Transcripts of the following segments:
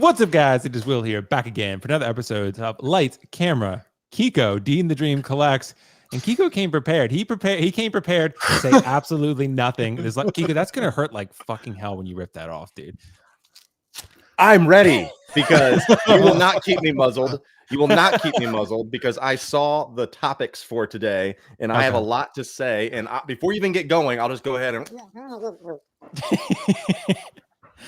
What's up, guys? It is Will here, back again for another episode of Lights, Camera, Keco, Dean the Dream Collects. And Keco came prepared. He came prepared to say absolutely nothing. There's like, Keco, that's gonna hurt like fucking hell when you rip that off, dude. I'm ready because you will not keep me muzzled. You will not keep me muzzled because I saw the topics for today and I have a lot to say. And before you even get going, I'll just go ahead and.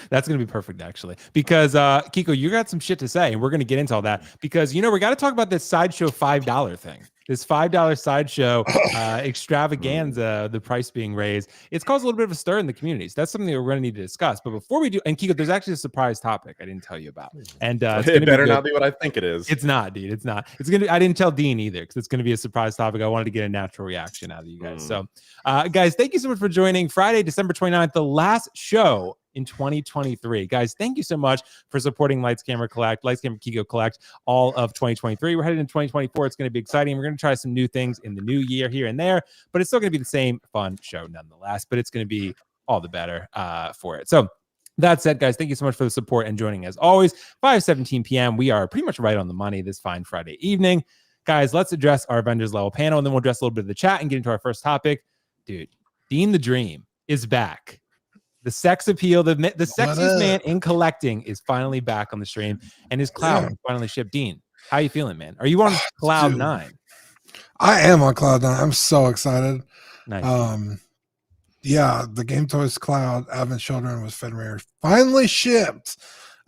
That's going to be perfect, actually, because Keco, you got some shit to say, and we're going to get into all that because, you know, we got to talk about this Sideshow $5 thing. This $5 Sideshow extravaganza, the price being raised. It's caused a little bit of a stir in the communities. That's something that we're going to need to discuss. But before we do, and Keco, there's actually a surprise topic I didn't tell you about. And it better not be what I think it is. It's not, dude. It's not. It's going to, I didn't tell Dean either because it's going to be a surprise topic. I wanted to get a natural reaction out of you guys. So, guys, thank you so much for joining Friday, December 29th, the last show in 2023. Guys, thank you so much for supporting Lights Camera Keco Collect all of 2023. We're headed into 2024. It's going to be exciting. We're going to try some new things in the new year here and there, but it's still going to be the same fun show nonetheless, but it's going to be all the better for it. So that said, guys, thank you so much for the support and joining as always. 5:17 p.m. We are pretty much right on the money this fine Friday evening. Guys, let's address our Avengers level panel, and then we'll address a little bit of the chat and get into our first topic. Dude, Dean the Dream is back. The sex appeal, the sexiest man in collecting is finally back on the stream, and his cloud finally shipped. Dean, how you feeling, man? Are you on cloud 9? I am on cloud 9. I'm so excited. Nice. Yeah, the Game Toys Cloud Advent Children was Fenrir finally shipped.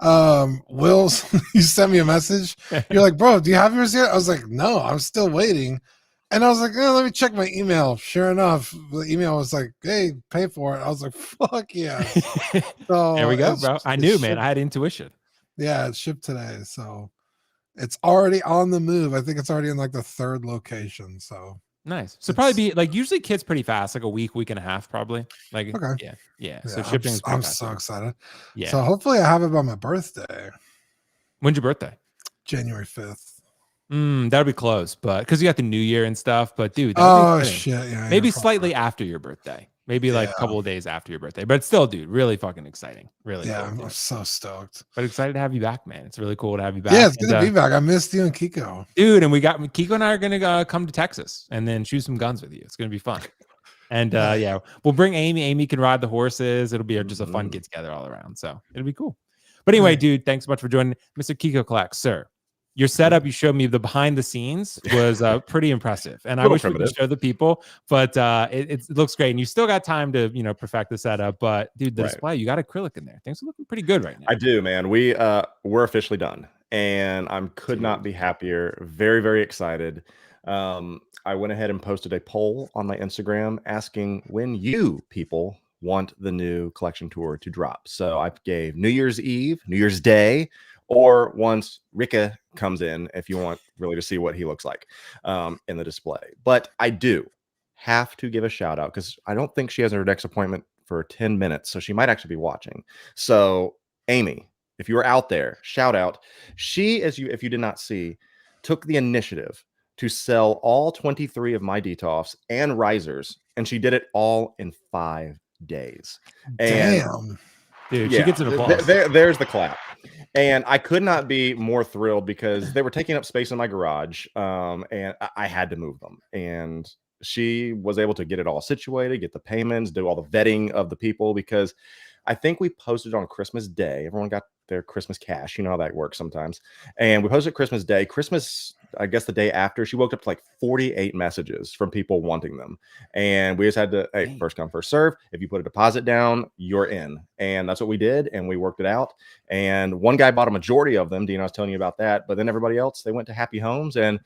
Will, you sent me a message. You're like, bro, do you have yours yet? I was like, no, I'm still waiting. And I was like, oh, let me check my email. Sure enough, the email was like, hey, pay for it. I was like, fuck yeah. So there we go, bro. I knew, man. I had intuition. Yeah, it shipped today. So it's already on the move. I think it's already in like the 3rd location. So nice. So probably be like, usually kits pretty fast, like a week and a half, probably. Like, okay. Yeah. So shipping I'm so excited. Yeah. So hopefully I have it by my birthday. When's your birthday? January 5th. That'll be close, but because you got the new year and stuff. But dude, shit, yeah, maybe slightly after your birthday, maybe like a couple of days after your birthday. But still, dude, really fucking exciting, really. Yeah, cool, I'm so stoked. But excited to have you back, man. It's really cool to have you back. Yeah, it's good to be back. I missed you and Keco, dude. And we got Keco and I are gonna come to Texas and then shoot some guns with you. It's gonna be fun. And yeah, we'll bring Amy. Amy can ride the horses. It'll be just a fun get together all around. So it'll be cool. But anyway, dude, thanks so much for joining, Mr. Keco Collects, sir. Your setup, you showed me the behind the scenes was pretty impressive, and I wish we could show the people, but it looks great, and you still got time to perfect the setup. But dude, the display, you got acrylic in there. Things are looking pretty good right now. I do, man. We're officially done, and I could not be happier. Very, very excited. I went ahead and posted a poll on my Instagram asking when you people want the new collection tour to drop. So I gave New Year's Eve, New Year's Day, or once Rika comes in, if you want really to see what he looks like in the display. But I do have to give a shout out because I don't think she has her next appointment for 10 minutes. So she might actually be watching. So Amy, if you are out there, shout out. She, if you did not see, took the initiative to sell all 23 of my DTOFs and risers. And she did it all in 5 days. Damn. Dude, she gets an applause. There's the clap. And I could not be more thrilled because they were taking up space in my garage, and I had to move them. And she was able to get it all situated, get the payments, do all the vetting of the people, because I think we posted on Christmas Day. Everyone got their Christmas cash. You know how that works sometimes. And we posted Christmas Day. Christmas, I guess the day after, she woke up to like 48 messages from people wanting them. And we just had to, hey, first come, first serve. If you put a deposit down, you're in. And that's what we did. And we worked it out. And one guy bought a majority of them. Dean, I was telling you about that. But then everybody else, they went to Happy Homes. And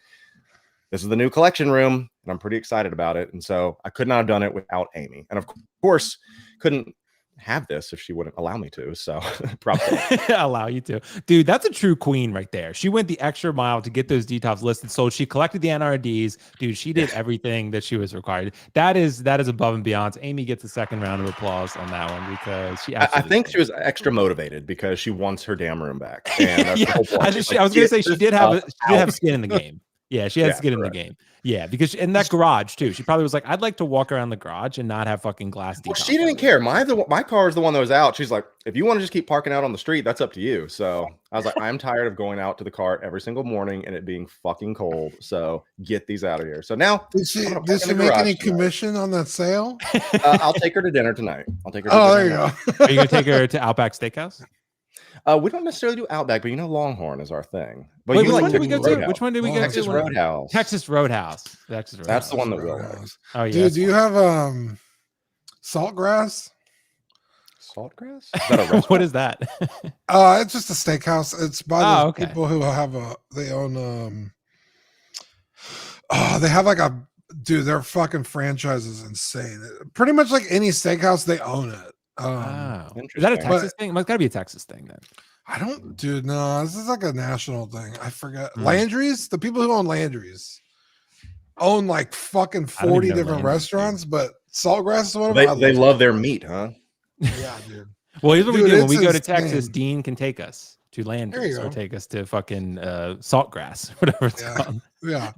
this is the new collection room. And I'm pretty excited about it. And so I could not have done it without Amy. And of course, couldn't have this if she wouldn't allow me to. So probably allow you to. Dude, that's a true queen right there. She went the extra mile to get those DTOFs listed. So she collected the NRDs. Dude, she did everything that she was required. That is above and beyond. So Amy gets a second round of applause on that one because she I think she was extra motivated because she wants her damn room back. And that's I was gonna say she did have skin in the game. Yeah, she has to get in the game. Yeah, because in that garage too, she probably was like, "I'd like to walk around the garage and not have fucking glass." Well, she didn't care. My car is the one that was out. She's like, "If you want to just keep parking out on the street, that's up to you." So I was like, "I'm tired of going out to the car every single morning and it being fucking cold. So get these out of here." So now, did she make any commission on that sale? I'll take her to dinner tonight. I'll take her. To there you go. Are you gonna take her to Outback Steakhouse? We don't necessarily do Outback, but Longhorn is our thing. But wait, which one did we go to? Which one did we go to? Texas Roadhouse. Texas Roadhouse. That's the one that Will knows. Oh yeah. Dude, do you have saltgrass? Saltgrass? Is that a what is that? It's just a steakhouse. It's by the people who have they own they have like their fucking franchise is insane. Pretty much like any steakhouse, they own it. Is that a Texas thing? It's gotta be a Texas thing then. I don't, dude. No, this is like a national thing. I forget. Landry's, the people who own Landry's own like fucking 40 different restaurants, but Saltgrass is one of them. They love their meat, huh? Yeah, dude. Well, here's what we do when we go to Texas. Dean can take us to Landry's or take us to fucking Saltgrass, whatever it's called. Yeah.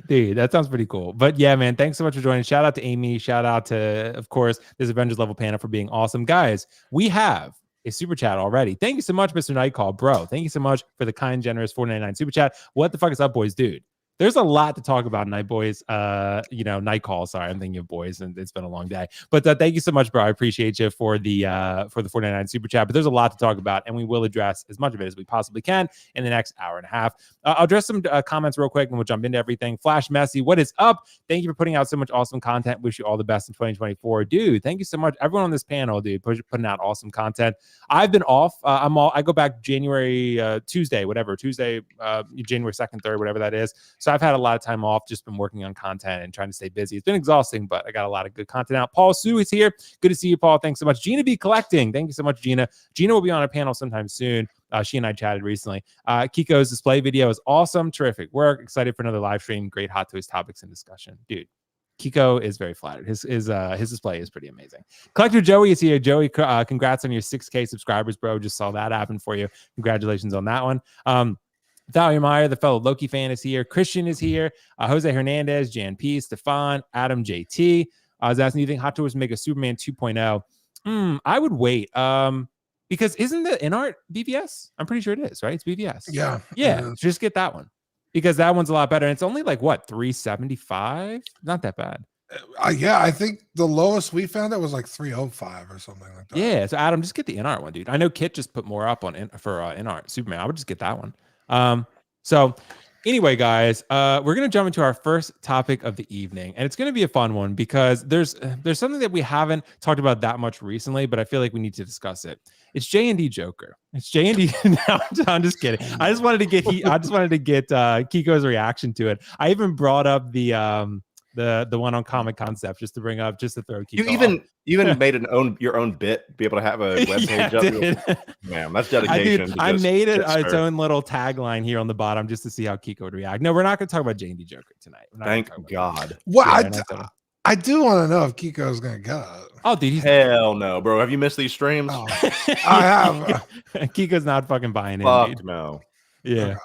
Dude, that sounds pretty cool. But yeah, man, thanks so much for joining. Shout out to Amy. Shout out to, of course, this Avengers level panel for being awesome. Guys, we have a super chat already. Thank you so much, Mr. Nightcall, bro. Thank you so much for the kind, generous $4.99 super chat. What the fuck is up, boys, dude? There's a lot to talk about, Night Boys. Nightcall. Sorry, I'm thinking of boys, and it's been a long day. But thank you so much, bro. I appreciate you for the $4.99 super chat. But there's a lot to talk about, and we will address as much of it as we possibly can in the next hour and a half. I'll address some comments real quick, and we'll jump into everything. Flash Messi, what is up? Thank you for putting out so much awesome content. Wish you all the best in 2024, dude. Thank you so much, everyone on this panel, dude, putting out awesome content. I've been off. I go back January Tuesday, January 2nd, 3rd, whatever that is. So I've had a lot of time off, just been working on content and trying to stay busy. It's been exhausting, but I got a lot of good content out. Paul Sue is here. Good to see you, Paul. Thanks so much. Gina B Collecting. Thank you so much, Gina. Gina will be on a panel sometime soon. She and I chatted recently. Keco's display video is awesome. Terrific work. Excited for another live stream. Great Hot Toys topics and discussion. Dude, Keco is very flattered. His display is pretty amazing. Collector Joey is here. Joey, congrats on your 6K subscribers, bro. Just saw that happen for you. Congratulations on that one. Thalia Meyer, the fellow Loki fan, is here. Christian is here. Jose Hernandez, Jan P, Stefan, Adam JT. I was asking, do you think Hot Toys make a Superman 2.0? I would wait. Because isn't the InArt BVS? I'm pretty sure it is, right? It's BVS. Yeah. Just get that one because that one's a lot better. And it's only like what, $375? Not that bad. I think the lowest we found it was like $305 or something like that. Yeah. So Adam, just get the InArt one, dude. I know Kit just put more up on for InArt Superman. I would just get that one. So anyway, guys, we're going to jump into our first topic of the evening, and it's going to be a fun one because there's something that we haven't talked about that much recently, but I feel like we need to discuss it. It's J&D Joker. It's J&D. No, I'm just kidding. I just wanted to get Keco's reaction to it. I even brought up the one on Comic Concept just to throw Keco. You even made your own bit, be able to have a web page up. Man, that's dedication. I made it its own little tagline here on the bottom just to see how Keco would react. No, we're not going to talk about J&D Joker tonight. Thank God. Well, I do want to know if Keco's going to go. Oh, dude, hell no, bro. Have you missed these streams? Oh, I have. Keco's not fucking buying it. Fuck no. Yeah.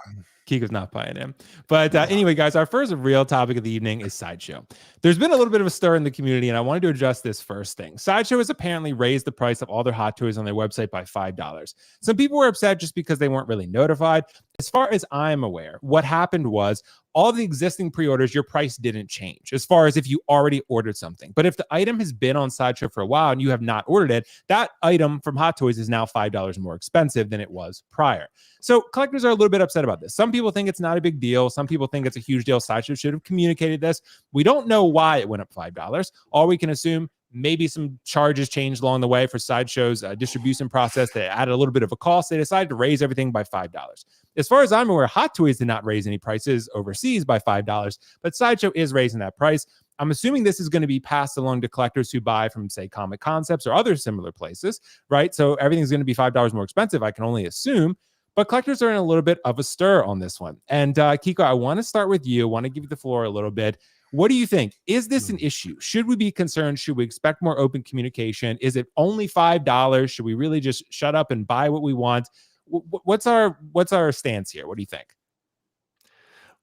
Keco's not buying him. But anyway, guys, our first real topic of the evening is Sideshow. There's been a little bit of a stir in the community, and I wanted to address this first thing. Sideshow has apparently raised the price of all their Hot Toys on their website by $5. Some people were upset just because they weren't really notified. As far as I'm aware, what happened was all the existing pre-orders, your price didn't change as far as if you already ordered something. But if the item has been on Sideshow for a while and you have not ordered it, that item from Hot Toys is now $5 more expensive than it was prior. So collectors are a little bit upset about this. Some people think it's not a big deal. Some people think it's a huge deal. Sideshow should have communicated this. We don't know why it went up $5. All we can assume, maybe some charges changed along the way for Sideshow's distribution process. They added a little bit of a cost. They decided to raise everything by $5. As far as I'm aware, Hot Toys did not raise any prices overseas by $5, but Sideshow is raising that price. I'm assuming this is going to be passed along to collectors who buy from, say, Comic Concepts or other similar places, right? So everything's going to be $5 more expensive, I can only assume. But collectors are in a little bit of a stir on this one. And Keco, I want to start with you. I want to give you the floor a little bit. What do you think? Is this an issue? Should we be concerned? Should we expect more open communication? Is it only $5? Should we really just shut up and buy what we want? What's our stance here? What do you think?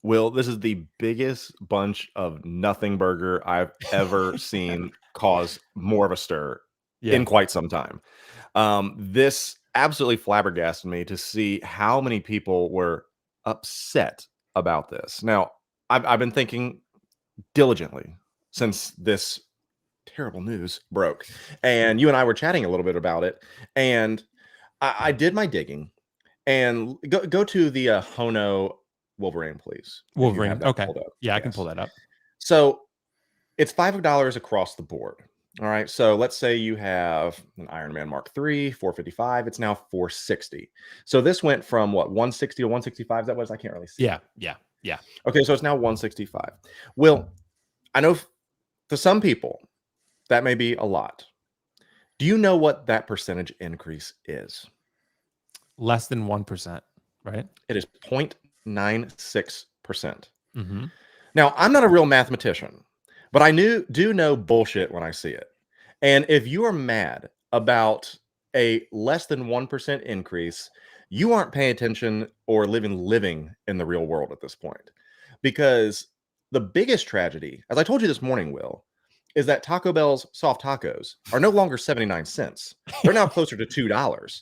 Will, this is the biggest bunch of nothing burger I've ever seen cause more of a stir in quite some time. This absolutely flabbergasted me to see how many people were upset about this. Now, I've been thinking diligently since this terrible news broke, and you and I were chatting a little bit about it, and I did my digging. And go to the Hono Wolverine, please. If you have Wolverine. that Okay. pulled up. Yeah, I can pull that up. So it's $5 across the board. All right. So let's say you have an Iron Man Mark III, 455. It's now 460. So this went from what, 160 to 165? That was, I can't really see. Yeah. Okay. So it's now 165. Will, I know to some people that may be a lot. Do you know what that percentage increase is? Less than 1%, right? It is 0.96%. Mm-hmm. Now, I'm not a real mathematician, but I do know bullshit when I see it. And if you are mad about a less than 1% increase, you aren't paying attention or living in the real world at this point. Because the biggest tragedy, as I told you this morning, Will, is that Taco Bell's soft tacos are no longer 79 cents. They're now closer to $2.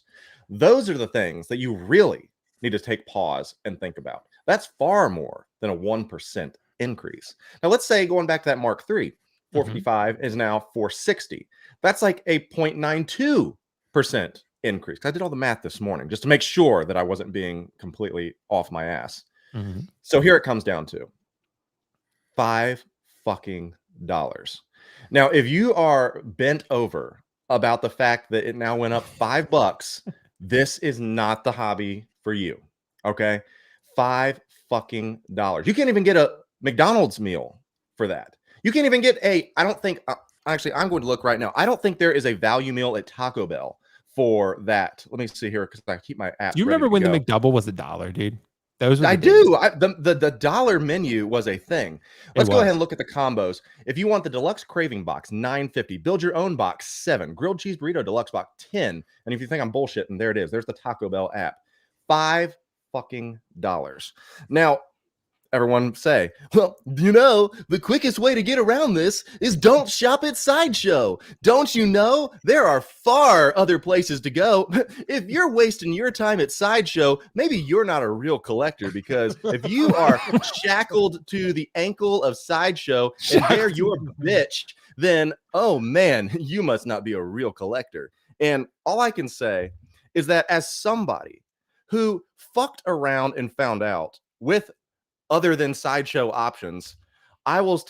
Those are the things that you really need to take pause and think about. That's far more than a 1% increase. Now, let's say going back to that Mark III, 455 is now 460. That's like a 0.92% increase. I did all the math this morning just to make sure that I wasn't being completely off my ass. Mm-hmm. So here it comes down to $5 fucking. Now, if you are bent over about the fact that it now went up $5, this is not the hobby for you. Okay. $5 fucking. You can't even get a McDonald's meal for that. You can't even get I don't think, actually, I'm going to look right now. I don't think there is a value meal at Taco Bell for that. Let me see here because I keep my app. Do you remember when the McDouble was $1, dude? Those were I do. The dollar menu was a thing. Let's go ahead and look at the combos. If you want the deluxe craving box, $9.50. Build your own box, $7. Grilled cheese burrito deluxe box, $10. And if you think I'm bullshitting, there it is. There's the Taco Bell app. $5 fucking. Now, everyone say, well, you know, the quickest way to get around this is don't shop at Sideshow. Don't you know there are far other places to go? If you're wasting your time at Sideshow, maybe you're not a real collector, because if you are shackled to the ankle of Sideshow and they're your bitch, then, oh man, you must not be a real collector. And all I can say is that as somebody who fucked around and found out with other than Sideshow options, I will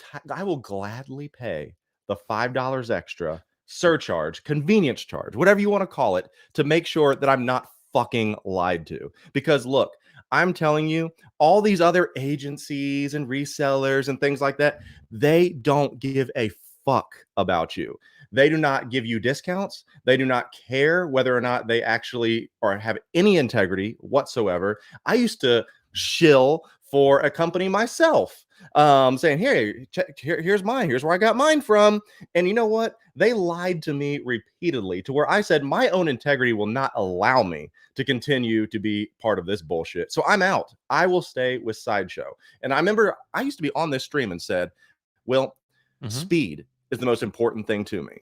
gladly pay the $5 extra surcharge, convenience charge, whatever you want to call it, to make sure that I'm not fucking lied to. Because look, I'm telling you, all these other agencies and resellers and things like that, they don't give a fuck about you. They do not give you discounts. They do not care whether or not they actually or have any integrity whatsoever. I used to shill for a company myself, saying, here's mine. Here's where I got mine from. And you know what? They lied to me repeatedly to where I said my own integrity will not allow me to continue to be part of this bullshit. So I'm out. I will stay with Sideshow. And I remember I used to be on this stream and said, well, speed is the most important thing to me.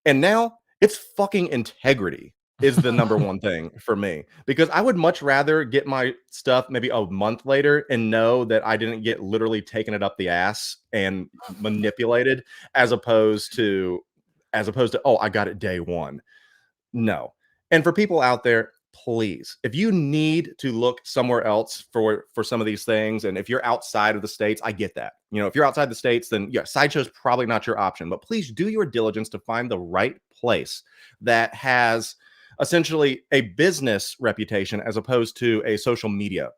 And now it's fucking integrity is the number one thing for me, because I would much rather get my stuff maybe a month later and know that I didn't get literally taken it up the ass and manipulated as opposed to, oh, I got it day one. No. And for people out there, please, if you need to look somewhere else for some of these things, and if you're outside of the States, I get that. You know, if you're outside the States, then yeah, Sideshow's probably not your option, but please do your diligence to find the right place that has essentially a business reputation as opposed to a social media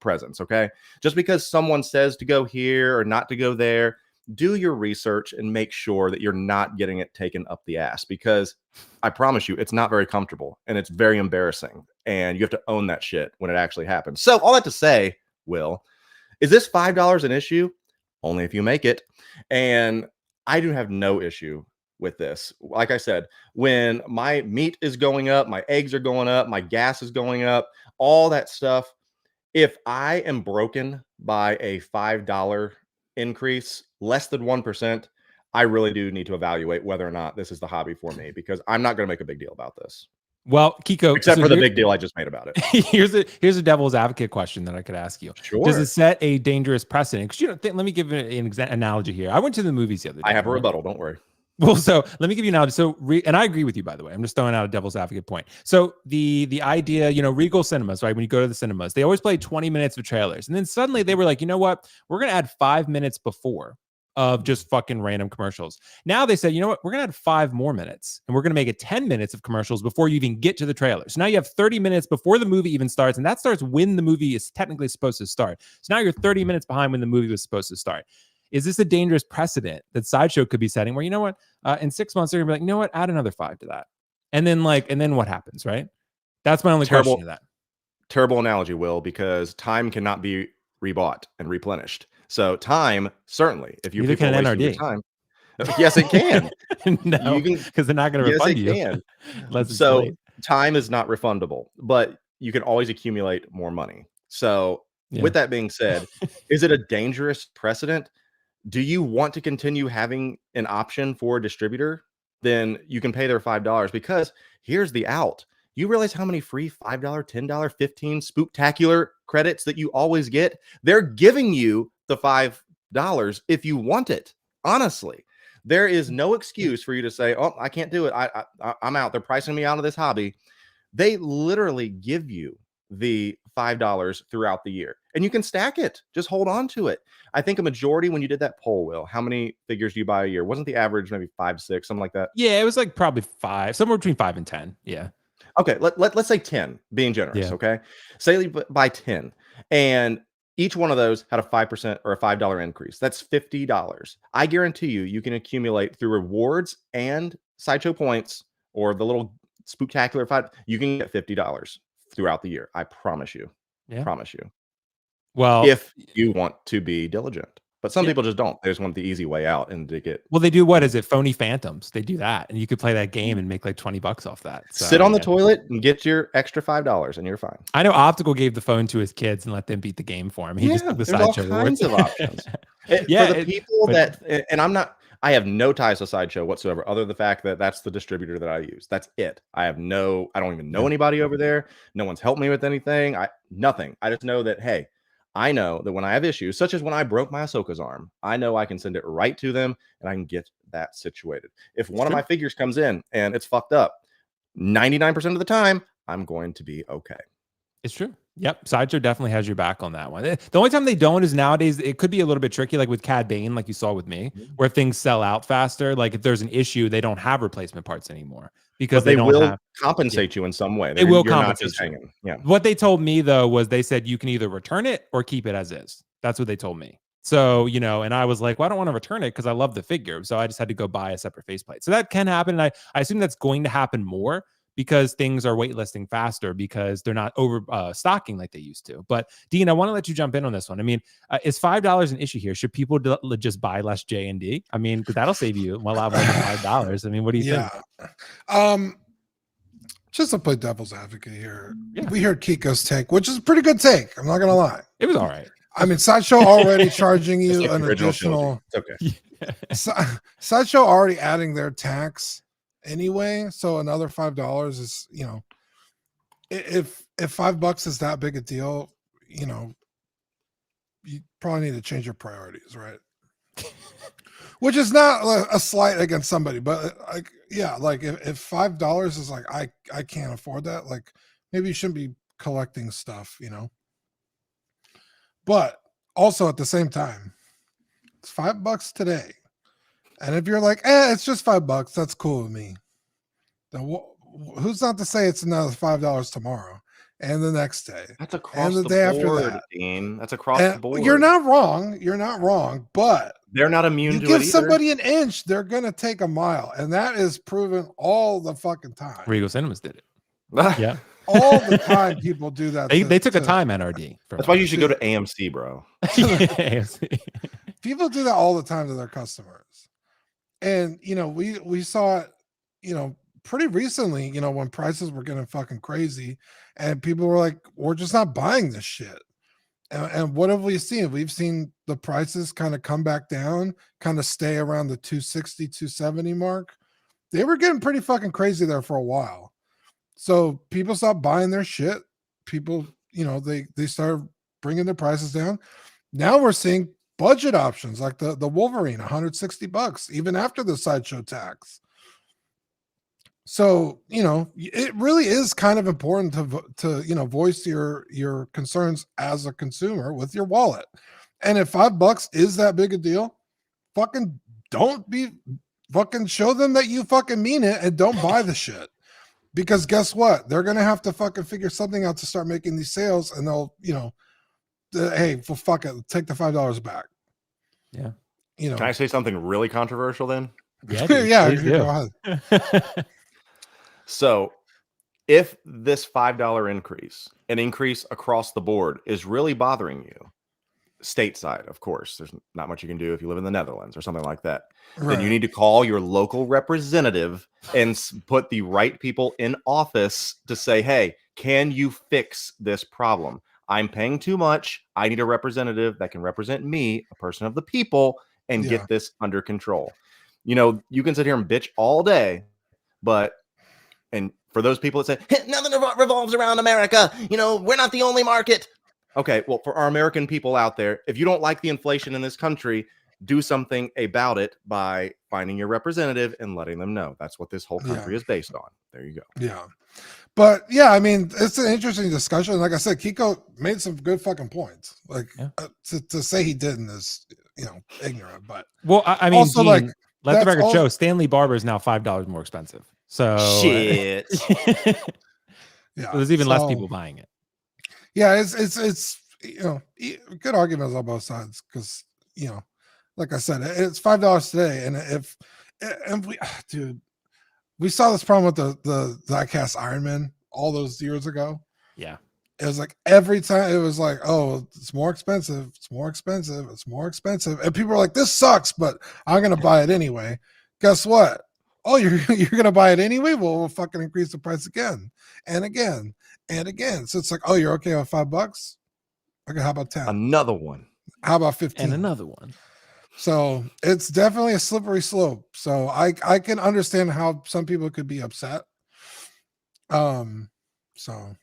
presence. Okay. Just because someone says to go here or not to go there, do your research and make sure that you're not getting it taken up the ass, because I promise you, it's not very comfortable and it's very embarrassing, and you have to own that shit when it actually happens. So all that to say, Will, is this $5 an issue? Only if you make it. And I do have no issue with this. Like I said, when my meat is going up, my eggs are going up, my gas is going up, all that stuff. If I am broken by a $5 increase, less than 1%, I really do need to evaluate whether or not this is the hobby for me, because I'm not going to make a big deal about this. Well, Keco, Except so for the big deal I just made about it. here's a devil's advocate question that I could ask you. Sure. Does it set a dangerous precedent? Because let me give an analogy here. I went to the movies the other day. I have a rebuttal. Don't worry. Well, so let me give you an analogy. So, and I agree with you, by the way. I'm just throwing out a devil's advocate point. So the idea, Regal Cinemas, right? When you go to the cinemas, they always play 20 minutes of trailers. And then suddenly they were like, you know what? We're going to add 5 minutes before of just fucking random commercials. Now they said, you know what? We're going to add 5 more minutes, and we're going to make it 10 minutes of commercials before you even get to the trailer. So now you have 30 minutes before the movie even starts, and that starts when the movie is technically supposed to start. So now you're 30 minutes behind when the movie was supposed to start. Is this a dangerous precedent that Sideshow could be setting where, you know what, in 6 months, they're gonna be like, you know what, add another 5 to that. And then what happens, right? That's my only question to that. Terrible analogy, Will, because time cannot be rebought and replenished. So time, certainly, if you people are wasting your time. Yes, it can. No, because they're not going to refund you. Yes, it can. So time is not refundable, but you can always accumulate more money. So with that being said, is it a dangerous precedent? Do you want to continue having an option for a distributor? Then you can pay their $5, because here's the out. You realize how many free $5, $10, $15 spooktacular credits that you always get? They're giving you the $5 if you want it. Honestly, there is no excuse for you to say, oh, I can't do it. I'm out. They're pricing me out of this hobby. They literally give you the $5 throughout the year, and you can stack it. Just hold on to it. I think a majority, when you did that poll, Will, how many figures do you buy a year? Wasn't the average maybe 5, 6, something like that? Yeah, it was like probably 5, somewhere between 5 and 10. Yeah. Okay, let's say 10, being generous. Yeah. Okay, say you buy 10, and each one of those had a 5% or a $5 increase. That's $50. I guarantee you can accumulate through rewards and Sideshow points, or the little spooktacular 5. You can get $50 throughout the year. I promise you. Yeah. Promise you. Well, if you want to be diligent. But some people just don't. They just want the easy way out and to get. Well, they do. What is it? Phony Phantoms. They do that, and you could play that game and make like $20 off that. So, sit on the toilet and get your extra $5, and you're fine. I know Optical gave the phone to his kids and let them beat the game for him. He just took the Sideshow kinds of options. For the people that, and I'm not. I have no ties to Sideshow whatsoever, other than the fact that that's the distributor that I use. That's it. I don't even know anybody over there. No one's helped me with anything. Nothing. I just know that, hey, I know that when I have issues, such as when I broke my Ahsoka's arm, I know I can send it right to them and I can get that situated. If one of my figures comes in and it's fucked up, 99% of the time, I'm going to be okay. It's true. Yep. Sideshow definitely has your back on that one. The only time they don't is nowadays, it could be a little bit tricky, like with Cad Bane, like you saw with me, where things sell out faster. Like if there's an issue, they don't have replacement parts anymore because they will compensate you in some way. They will compensate you. Hanging. Yeah. What they told me though was they said you can either return it or keep it as is. That's what they told me. So, and I was like, well, I don't want to return it because I love the figure. So I just had to go buy a separate faceplate. So that can happen. And I assume that's going to happen more because things are waitlisting faster because they're not over stocking like they used to. But Dean, I want to let you jump in on this one. I mean, is $5 an issue here? Should people just buy less JND? I mean, because that'll save you a lot more than $5. I mean, what do you think? Just to play devil's advocate here, we heard Keco's take, which is a pretty good take. I'm not gonna lie. It was all right. I mean, Sideshow already charging you an additional. Okay. Sideshow already adding their tax anyway, so another $5 is, if $5 is that big a deal, you probably need to change your priorities, right? Which is not a slight against somebody, but if $5 is like I can't afford that, like maybe you shouldn't be collecting stuff, But also at the same time, it's $5 today. And if you're like, it's just $5, that's cool with me. Then who's not to say it's another $5 tomorrow and the next day? That's across the day board, after that. Dean. That's across the board. You're not wrong, but they're not immune to it. You give somebody an inch, they're gonna take a mile, and that is proven all the fucking time. Regal Cinemas did it. Yeah. All the time people do that. They took a time NRD. That's why you should go to AMC, bro. AMC. People do that all the time to their customers. And we saw it, pretty recently, when prices were getting fucking crazy and people were like, we're just not buying this shit. And what have we seen? We've seen the prices kind of come back down, kind of stay around the 260, 270 mark. They were getting pretty fucking crazy there for a while. So people stopped buying their shit. People, they started bringing their prices down. Now we're seeing budget options like the Wolverine, $160, even after the Sideshow tax. So, it really is kind of important to voice your concerns as a consumer with your wallet. And if $5 is that big a deal, fucking show them that you fucking mean it and don't buy the shit. Because guess what? They're going to have to fucking figure something out to start making these sales, and they'll, hey, well, fuck it, take the $5 back. Yeah. Can I say something really controversial then? Yeah, yeah, go ahead. So if this $5 increase, an increase across the board, is really bothering you, stateside, of course, there's not much you can do if you live in the Netherlands or something like that, then you need to call your local representative and put the right people in office to say, hey, can you fix this problem? I'm paying too much. I need a representative that can represent me, a person of the people, and get this under control. You can sit here and bitch all day, and for those people that say, hey, nothing revolves around America, we're not the only market. Okay, well, for our American people out there, if you don't like the inflation in this country, do something about it by finding your representative and letting them know. That's what this whole country is based on. There you go. Yeah. But yeah, I mean, it's an interesting discussion. Like I said, Keco made some good fucking points. Like to say he didn't is, ignorant. But well, I mean, also, Dean, let the record show Stanley Barber is now $5 more expensive. So shit. Yeah, so there's even less people buying it. Yeah, it's good arguments on both sides because like I said, it's $5 today, and we saw this problem with the die-cast Iron Man all those years ago. Yeah, it was like every time it was like, oh, it's more expensive, it's more expensive, it's more expensive, and people were like, this sucks, but I'm gonna buy it anyway. Guess what? Oh, you're gonna buy it anyway? Well, we'll fucking increase the price again and again and again. So it's like, oh, you're okay with $5? Okay, how about 10? Another one. How about 15? And another one. So it's definitely a slippery slope. So I can understand how some people could be upset. So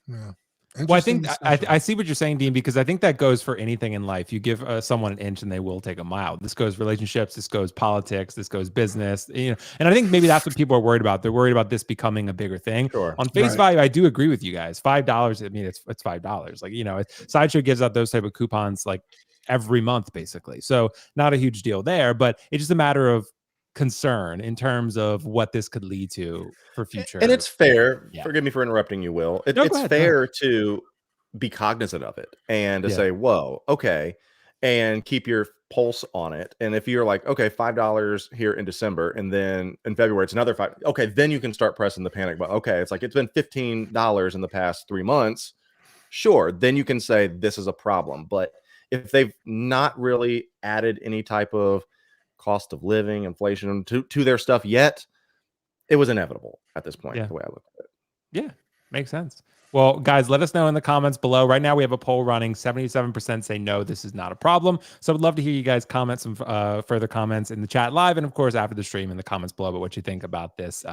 yeah. Well, I think I see what you're saying, Dean, because I think that goes for anything in life. You give someone an inch and they will take a mile. This goes relationships, this goes politics, this goes business, and I think maybe that's what people are worried about. They're worried about this becoming a bigger thing. Sure. On face value, I do agree with you guys. $5, I mean, it's $5. Like, Sideshow gives out those type of coupons like every month, basically. So not a huge deal there, but it's just a matter of concern in terms of what this could lead to for future. And it's fair. Forgive me for interrupting you, Will. It's fair to be cognizant of it and to say, whoa, okay, and keep your pulse on it. And if you're like, okay, $5 here in December, and then in February it's another $5, okay, then you can start pressing the panic button. Okay, it's like it's been $15 in the past 3 months. Sure, then you can say this is a problem. But if they've not really added any type of cost of living, inflation to their stuff yet, it was inevitable at this point, the way I look at it. Yeah, makes sense. Well, guys, let us know in the comments below. Right now, we have a poll running. 77% say no, this is not a problem. So I'd love to hear you guys comment some further comments in the chat live, and of course, after the stream in the comments below about what you think about this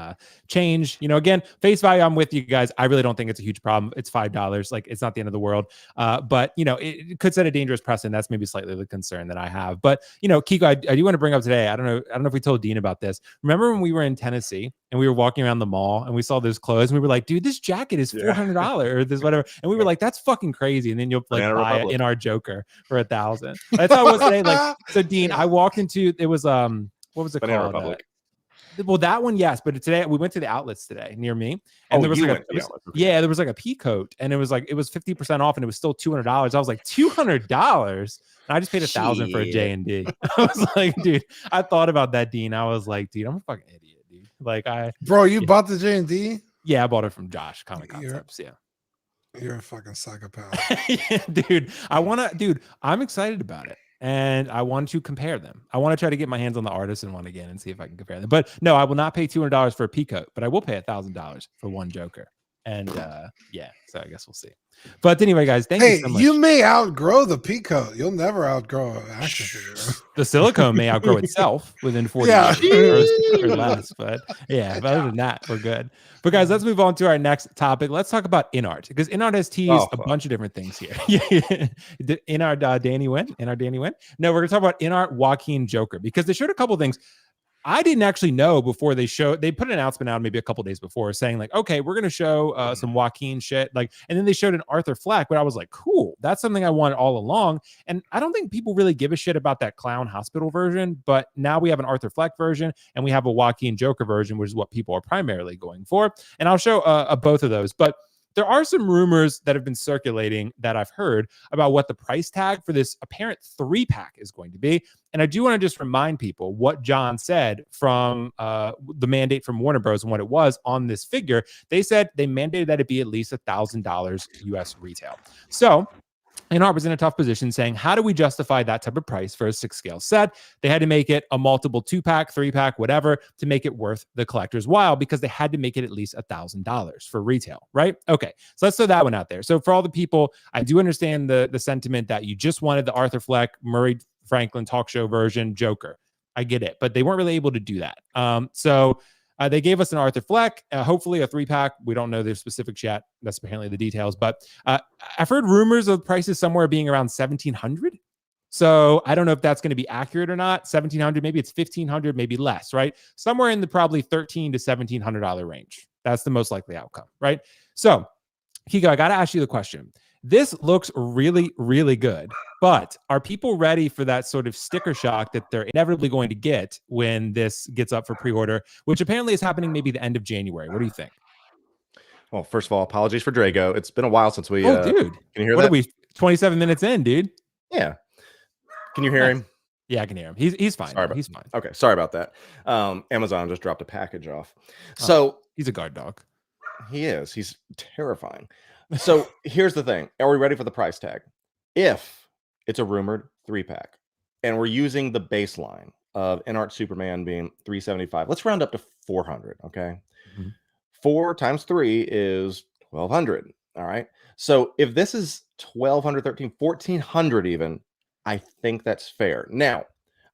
change. Again, face value, I'm with you guys. I really don't think it's a huge problem. It's $5. Like, it's not the end of the world. But, it could set a dangerous precedent. That's maybe slightly the concern that I have. But, Keco, I do want to bring up today, I don't know if we told Dean about this. Remember when we were in Tennessee and we were walking around the mall and we saw those clothes and we were like, dude, this jacket is $400 or this whatever. And we were like, that's fucking crazy. And then you'll like buy it in our Joker for $1,000. That's how I was saying. Like, so Dean, I walked into, it was, what was it called? Well, that one, yes. But today we went to the outlets today near me. And there was there was like a pea coat and it was 50% off and it was still $200. I was like, $200? And I just paid $1,000 for a J&D. I was like, dude, I thought about that, Dean. I was like, dude, I'm a fucking idiot, dude. Like bro, you bought the J&D? Yeah, I bought it from Josh Comic Concepts. You're a fucking psychopath. Yeah, dude. I'm excited about it. And I want to compare them. I want to try to get my hands on the artisan one again and see if I can compare them. But no, I will not pay $200 for a peacoat, but I will pay $1,000 for one Joker. And yeah, so I guess we'll see. But anyway, guys, thank you so much. You may outgrow the Pico. You'll never outgrow an action figure. The silicone may outgrow itself within 40 Yeah. years or less. But yeah, but other than that, we're good. But guys, let's move on to our next topic. Let's talk about InArt, because InArt has teased a bunch of different things here. InArt Danny win? InArt Danny win? No, we're gonna talk about InArt Walking Joker, because they showed a couple things. I didn't actually know before they put an announcement out maybe a couple days before saying like, okay, we're going to show some Joaquin shit. Like, and then they showed an Arthur Fleck, but I was like, cool, that's something I wanted all along. And I don't think people really give a shit about that clown hospital version, but now we have an Arthur Fleck version and we have a Joaquin Joker version, which is what people are primarily going for. And I'll show both of those, but there are some rumors that have been circulating that I've heard about what the price tag for this apparent 3-pack is going to be. And I do want to just remind people what John said from the mandate from Warner Bros. And what it was on this figure. They said they mandated that it be at least $1,000 US retail. So InArt was in a tough position saying, how do we justify that type of price for a 6-scale set? They had to make it a multiple 2-pack, 3-pack, whatever, to make it worth the collector's while, because they had to make it at least $1,000 for retail, right? Okay, so let's throw that one out there. So for all the people, I do understand the sentiment that you just wanted the Arthur Fleck, Murray Franklin talk show version Joker. I get it, but they weren't really able to do that. So they gave us an Arthur Fleck, hopefully a 3-pack. We don't know the specifics yet. That's apparently the details. But I've heard rumors of prices somewhere being around $1,700. So I don't know if that's going to be accurate or not. $1,700, maybe it's $1,500, maybe less, right? Somewhere in the probably $1,300 to $1,700 range. That's the most likely outcome, right? So, Keco, I got to ask you the question. This looks really, really good, but are people ready for that sort of sticker shock that they're inevitably going to get when this gets up for pre-order, which apparently is happening maybe the end of January? What do you think? Well, first of all, apologies for Drago. It's been a while since we. Dude, can you hear what that? Are we 27 minutes in, dude? Yeah. Can you hear him? Yeah, I can hear him. He's fine. He's fine. Okay, sorry about that. Amazon just dropped a package off. So he's a guard dog. He is. He's terrifying. So here's the thing. Are we ready for the price tag? If it's a rumored 3-pack and we're using the baseline of InArt Superman being $375, let's round up to $400. Okay. 4 times 3 is $1,200. All right. So if this is $1,200, $1,300, $1,400 even, I think that's fair. Now,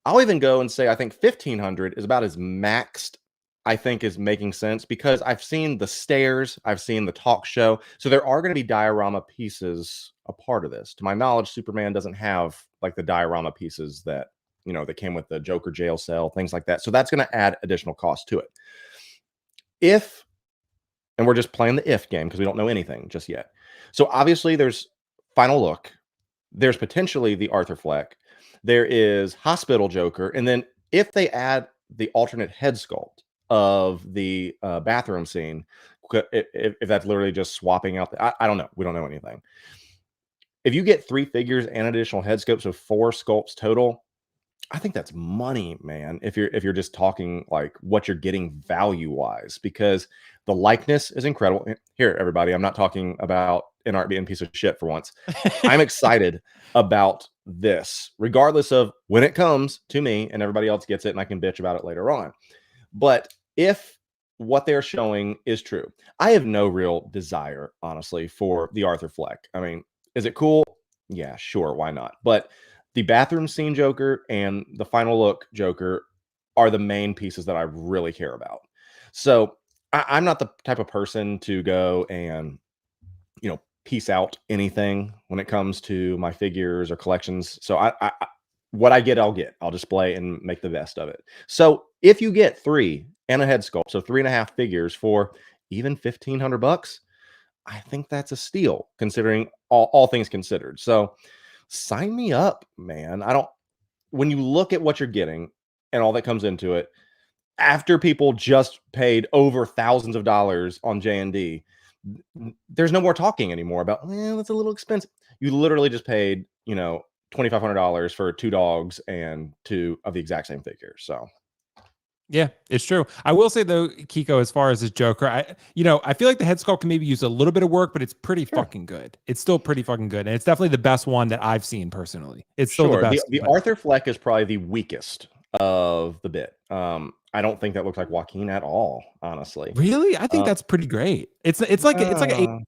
I'll even go and say I think $1,500 is about as maxed I think is making sense, because I've seen the stairs, I've seen the talk show. So there are going to be diorama pieces a part of this. To my knowledge, Superman doesn't have like the diorama pieces that, that came with the Joker jail cell, things like that. So that's going to add additional cost to it. And we're just playing the if game because we don't know anything just yet. So obviously there's Final Look. There's potentially the Arthur Fleck. There is Hospital Joker. And then if they add the alternate head sculpt of the bathroom scene, if that's literally just swapping out I don't know, we don't know anything. If you get 3 figures and additional head sculpts, so 4 sculpts total, I think that's money, man. If you're just talking like what you're getting value wise, because the likeness is incredible. Here, everybody, I'm not talking about InArt being a piece of shit for once. I'm excited about this, regardless of when it comes to me and everybody else gets it and I can bitch about it later on. But if what they're showing is true, I have no real desire, honestly, for the Arthur Fleck. I mean, is it cool? Yeah, sure. Why not? But the bathroom scene Joker and the Final Look Joker are the main pieces that I really care about. So I'm not the type of person to go and, piece out anything when it comes to my figures or collections. So I what I get, I'll display and make the best of it. So if you get 3 and a head sculpt, so 3.5 figures for even $1,500, I think that's a steal considering all things considered. So sign me up, man. When you look at what you're getting and all that comes into it, after people just paid over thousands of dollars on JND, there's no more talking anymore about, that's a little expensive. You literally just paid, $2,500 for 2 dogs and 2 of the exact same figure. So yeah, it's true. I will say though, Keco, as far as his Joker, I feel like the head sculpt can maybe use a little bit of work, but it's pretty fucking good. It's still pretty fucking good, and it's definitely the best one that I've seen personally. It's still the best. The Arthur Fleck is probably the weakest of the bit. I I don't think that looks like Joaquin at all, honestly. Really? I think that's pretty great. It's like an eight, Uh,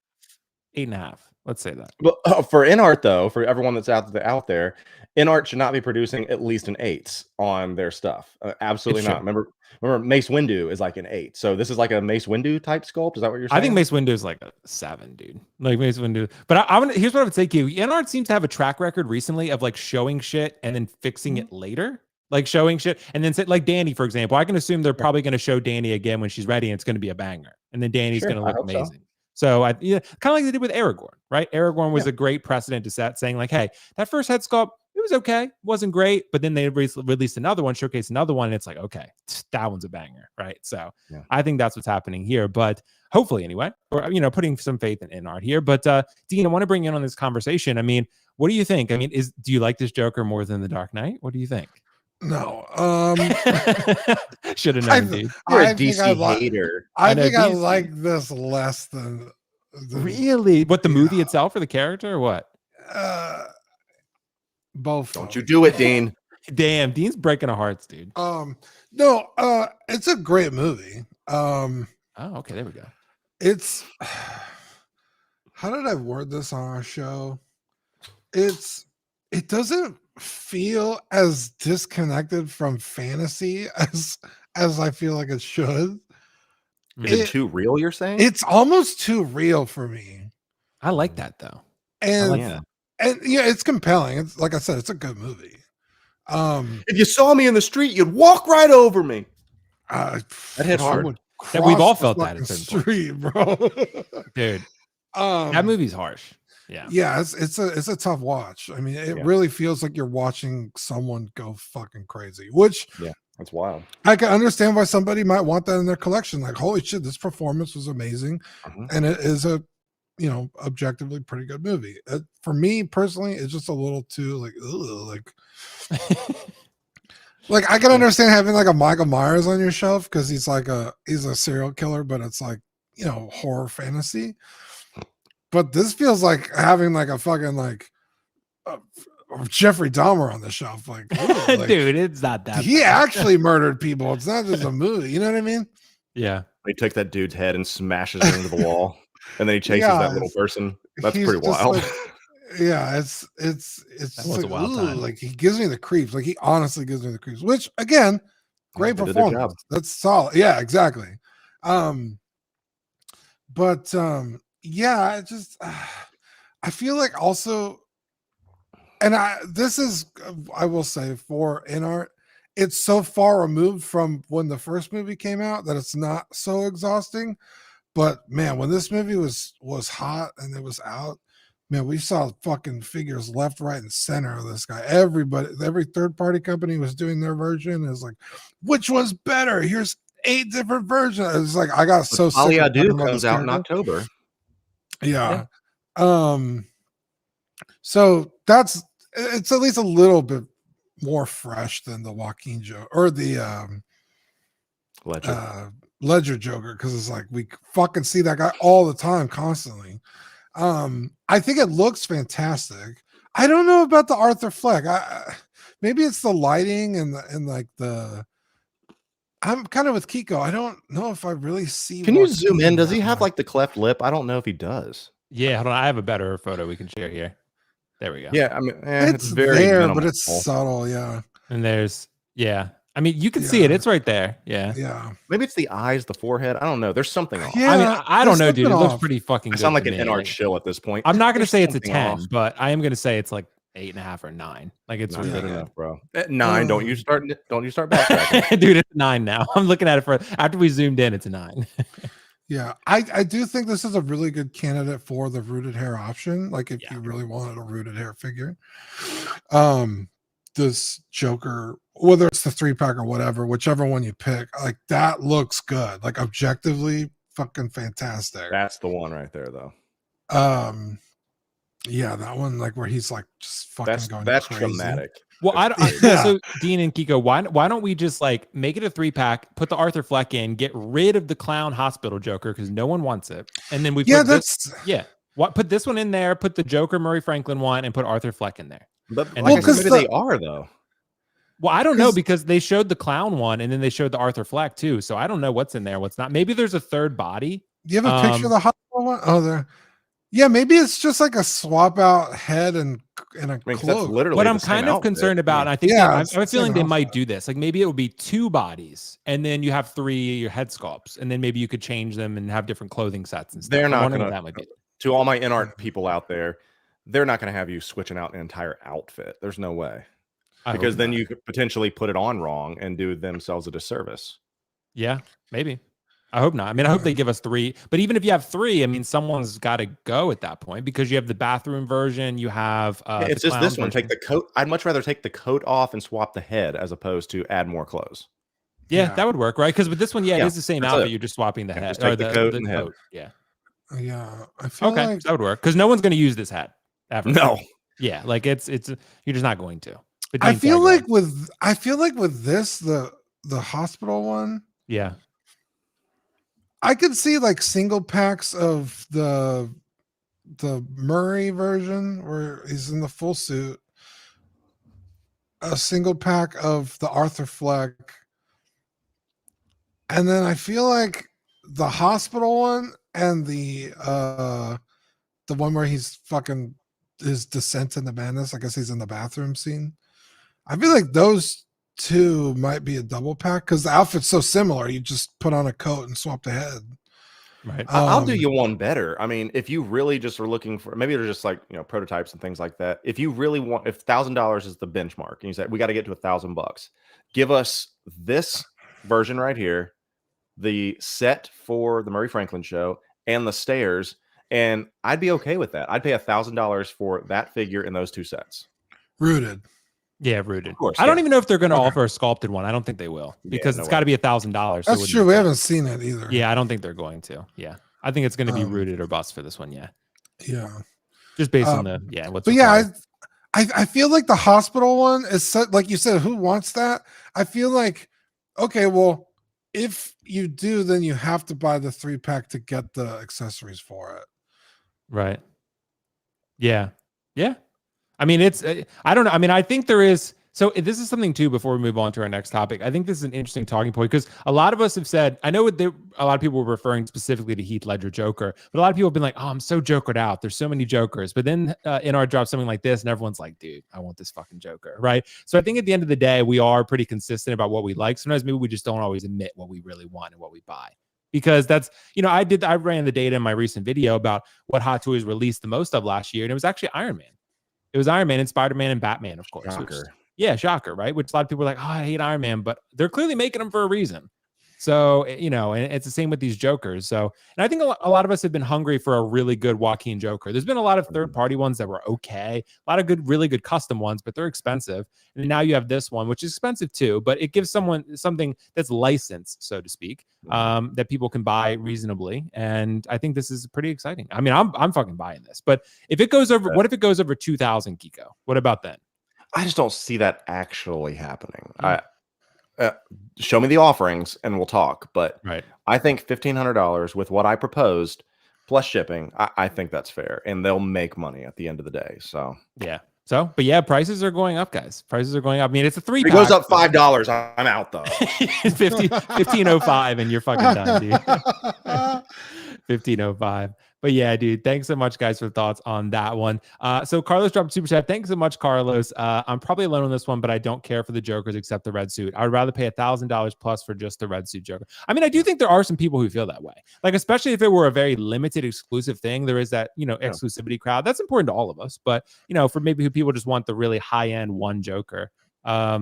8.5. Let's say that. But for InArt, though, for everyone that's out there, InArt should not be producing at least an 8 on their stuff. Absolutely It's not. true. Remember, Mace Windu is like an 8. So this is like a Mace Windu type sculpt. Is that what you're saying? I think Mace Windu is like a 7, dude. Like Mace Windu. But here's what I would say, Q. InArt seems to have a track record recently of like showing shit and then fixing it later. Like showing shit and then say, like Danny, for example. I can assume they're probably going to show Danny again when she's ready and it's going to be a banger. And then Danny's going to look amazing. So kind of like they did with Aragorn, right? Aragorn was a great precedent to set, saying like, hey, that first head sculpt, it was okay, wasn't great, but then they released another one, showcased another one, and it's like, okay, that one's a banger, right? So I think that's what's happening here, but hopefully anyway, or putting some faith in InArt here. But Dean, I want to bring you in on this conversation. I mean, what do you think? I mean, do you like this Joker more than the Dark Knight? What do you think? No. Should have known, dude. You're a DC hater. I think I like this less than really. What, the movie itself or the character or what? Both. Don't you do it, Dean. Damn, Dean's breaking our hearts, dude. No, it's a great movie. Oh, okay, there we go. It's how did I word this on our show? It doesn't feel as disconnected from fantasy as I feel like it should. Is it too real, you're saying? It's almost too real for me. I like that though. And it's compelling. It's like I said, it's a good movie. If you saw me in the street, you'd walk right over me. That hit hard. We've all felt that at certain street, bro. Dude, that movie's harsh. Yeah, it's a tough watch. I mean, it really feels like you're watching someone go fucking crazy, which that's wild. I can understand why somebody might want that in their collection. Like, holy shit, this performance was amazing. And it is a objectively pretty good movie. For me personally, it's just a little too like like I can understand having like a Michael Myers on your shelf because he's a serial killer, but it's like horror fantasy. But this feels like having like a fucking like Jeffrey Dahmer on the shelf. Like, dude, it's not that. He actually murdered people. It's not just a movie. You know what I mean? Yeah. He took that dude's head and smashes it into the wall, and then he chases that little person. That's pretty wild. Like, it's just like, like he gives me the creeps. Like he honestly gives me the creeps. Which again, great performance. That's solid. Yeah, exactly. But yeah, it just I feel like also, and I will say for InArt, it's so far removed from when the first movie came out that it's not so exhausting. But man, when this movie was hot and it was out, man, we saw fucking figures left, right, and center of this guy. Every third party company was doing their version. It was like, which one's better? Here's 8 different versions. It's like I got so sick. Aliadu comes out in October. Yeah. So it's at least a little bit more fresh than the Joaquin Joker or the Ledger Joker, because it's like we fucking see that guy all the time, constantly. I think it looks fantastic. I don't know about the Arthur Fleck. Maybe it's the lighting and like the. I'm kind of with Keco. I don't know if I really see. Can you zoom in? Does he have like the cleft lip? I don't know if he does. Yeah, hold on. I have a better photo we can share here. There we go. Yeah, I mean, it's very there, minimal, but it's subtle. Yeah, and there's I mean, you can see it. It's right there. Yeah. Yeah. Maybe it's the eyes, the forehead. I don't know. There's something off. Yeah, I mean, I don't know, dude. It looks pretty fucking good. I sound like an InArt shill at this point. I'm not going to say it's a 10, but I am going to say it's like 8.5 or 9. Like it's not really good enough, bro. At 9, don't you start backtracking. Dude, it's 9 now. I'm looking at it after we zoomed in, it's a 9. Yeah, I do think this is a really good candidate for the rooted hair option. Like if you really wanted a rooted hair figure, this Joker, whether it's the 3-pack or whatever, whichever one you pick, like that looks good. Like objectively, fucking fantastic. That's the one right there, though. Yeah, that one, like where he's like just fucking going. That's crazy. Dramatic. Well, so Dean and Keco, why don't we just like make it a 3-pack, put the Arthur Fleck in, get rid of the clown hospital Joker because no one wants it, and then we put put this one in there, put the Joker Murray Franklin one, and put Arthur Fleck in there. But like maybe they are though. Well, I don't know because they showed the clown one and then they showed the Arthur Fleck too. So I don't know what's in there, what's not. Maybe there's a third body. Do you have a picture of the hospital one? Oh, there. Yeah, maybe it's just like a swap out head and a I mean, 'cause cloak. that's literally What the I'm same kind of outfit. concerned about, and I think Yeah, I it's have a the same feeling they might outfit. do this. Like maybe it would be 2 bodies, and then you have 3 head sculpts, and then maybe you could change them and have different clothing sets and stuff. They're I'm not wondering if gonna. that might be. To all my InArt people out there, they're not going to have you switching out an entire outfit. There's no way. I Because hope then not. you could potentially put it on wrong and do themselves a disservice. Yeah, maybe. I hope not. I mean, I hope they give us 3. But even if you have 3, I mean, someone's got to go at that point because you have the bathroom version. You have It's the just this clown one. Take version. the coat. I'd much rather take the coat off and swap the head as opposed to add more clothes. Yeah, Yeah. that would work, right? Because with this one, it Yeah, is the same that's outfit. it. You're just swapping the Yeah, head just or take the the coat and head. coat. Yeah. Yeah, I feel Okay, like so that would work because no one's going to use this hat ever. No. Yeah, like it's you're just not going to. But I Dean feel Tagline. like with this the hospital one, Yeah. I could see like single packs of the Murray version where he's in the full suit, a single pack of the Arthur Fleck, and then I feel like the hospital one and the one where he's fucking his descent into madness. I guess he's in the bathroom scene. I feel like those 2 might be a double pack because the outfit's so similar. You just put on a coat and swap the head. Right. I'll do you one better. I mean, if you really just are looking for, maybe they're just like, prototypes and things like that. If you really want, if $1,000 is the benchmark and you say, we got to get to $1,000, give us this version right here, the set for the Murray Franklin show and the stairs. And I'd be okay with that. I'd pay $1,000 for that figure in those 2 sets. Rooted. Yeah, rooted. Of course, I don't yeah. even know if they're going to Okay. offer a sculpted one. I don't think they will because no it's way. got to be $1,000. That's true. We haven't seen it either. Yeah, I don't think they're going to. Yeah, I think it's going to be Um, rooted or bust for this one. Yeah, Yeah. just based on the what's. But yeah, required. I feel like the hospital one is so, like you said, who wants that? I feel like, okay, well, if you do, then you have to buy the 3-pack to get the accessories for it. Right. Yeah. Yeah. I mean, it's, I don't know. I mean, I think there is, so this is something too, before we move on to our next topic, I think this is an interesting talking point because a lot of us have said, I know a lot of people were referring specifically to Heath Ledger Joker, but a lot of people have been like, oh, I'm so Jokered out. There's so many Jokers. But then InArt drops something like this and everyone's like, dude, I want this fucking Joker. Right. So I think at the end of the day, we are pretty consistent about what we like. Sometimes maybe we just don't always admit what we really want and what we buy. Because that's, I ran the data in my recent video about what Hot Toys released the most of last year. And it was actually Iron Man. It was Iron Man and Spider-Man and Batman, of course. Shocker. Shocker, right? Which a lot of people are like, oh, I hate Iron Man, but they're clearly making them for a reason. So, and it's the same with these Jokers. So, and I think a lot of us have been hungry for a really good Joaquin Joker. There's been a lot of third-party ones that were okay, a lot of good, really good custom ones, but they're expensive. And now you have this one, which is expensive too, but it gives someone something that's licensed, so to speak, that people can buy reasonably. And I think this is pretty exciting. I mean, I'm fucking buying this. But if it goes over, what if it goes over 2,000, Keco? What about then? I just don't see that actually happening. Show me the offerings and we'll talk. But right. I think $1,500 with what I proposed plus shipping, I think that's fair. And they'll make money at the end of the day. So yeah. So, but yeah, prices are going up, guys. Prices are going up. I mean, it's a 3-pack. It goes up $5. I'm out though. 1505 and you're fucking done, dude. 1505. But yeah, dude, thanks so much, guys, for the thoughts on that one. So Carlos dropped a super chat. Thanks so much, Carlos. I'm probably alone on this one, but I don't care for the Jokers except the red suit. I would rather pay $1,000 plus for just the red suit Joker. I mean, I do think there are some people who feel that way. Like, especially if it were a very limited exclusive thing, there is that, exclusivity crowd. That's important to all of us. But, for maybe who people just want the really high-end one Joker. Yeah,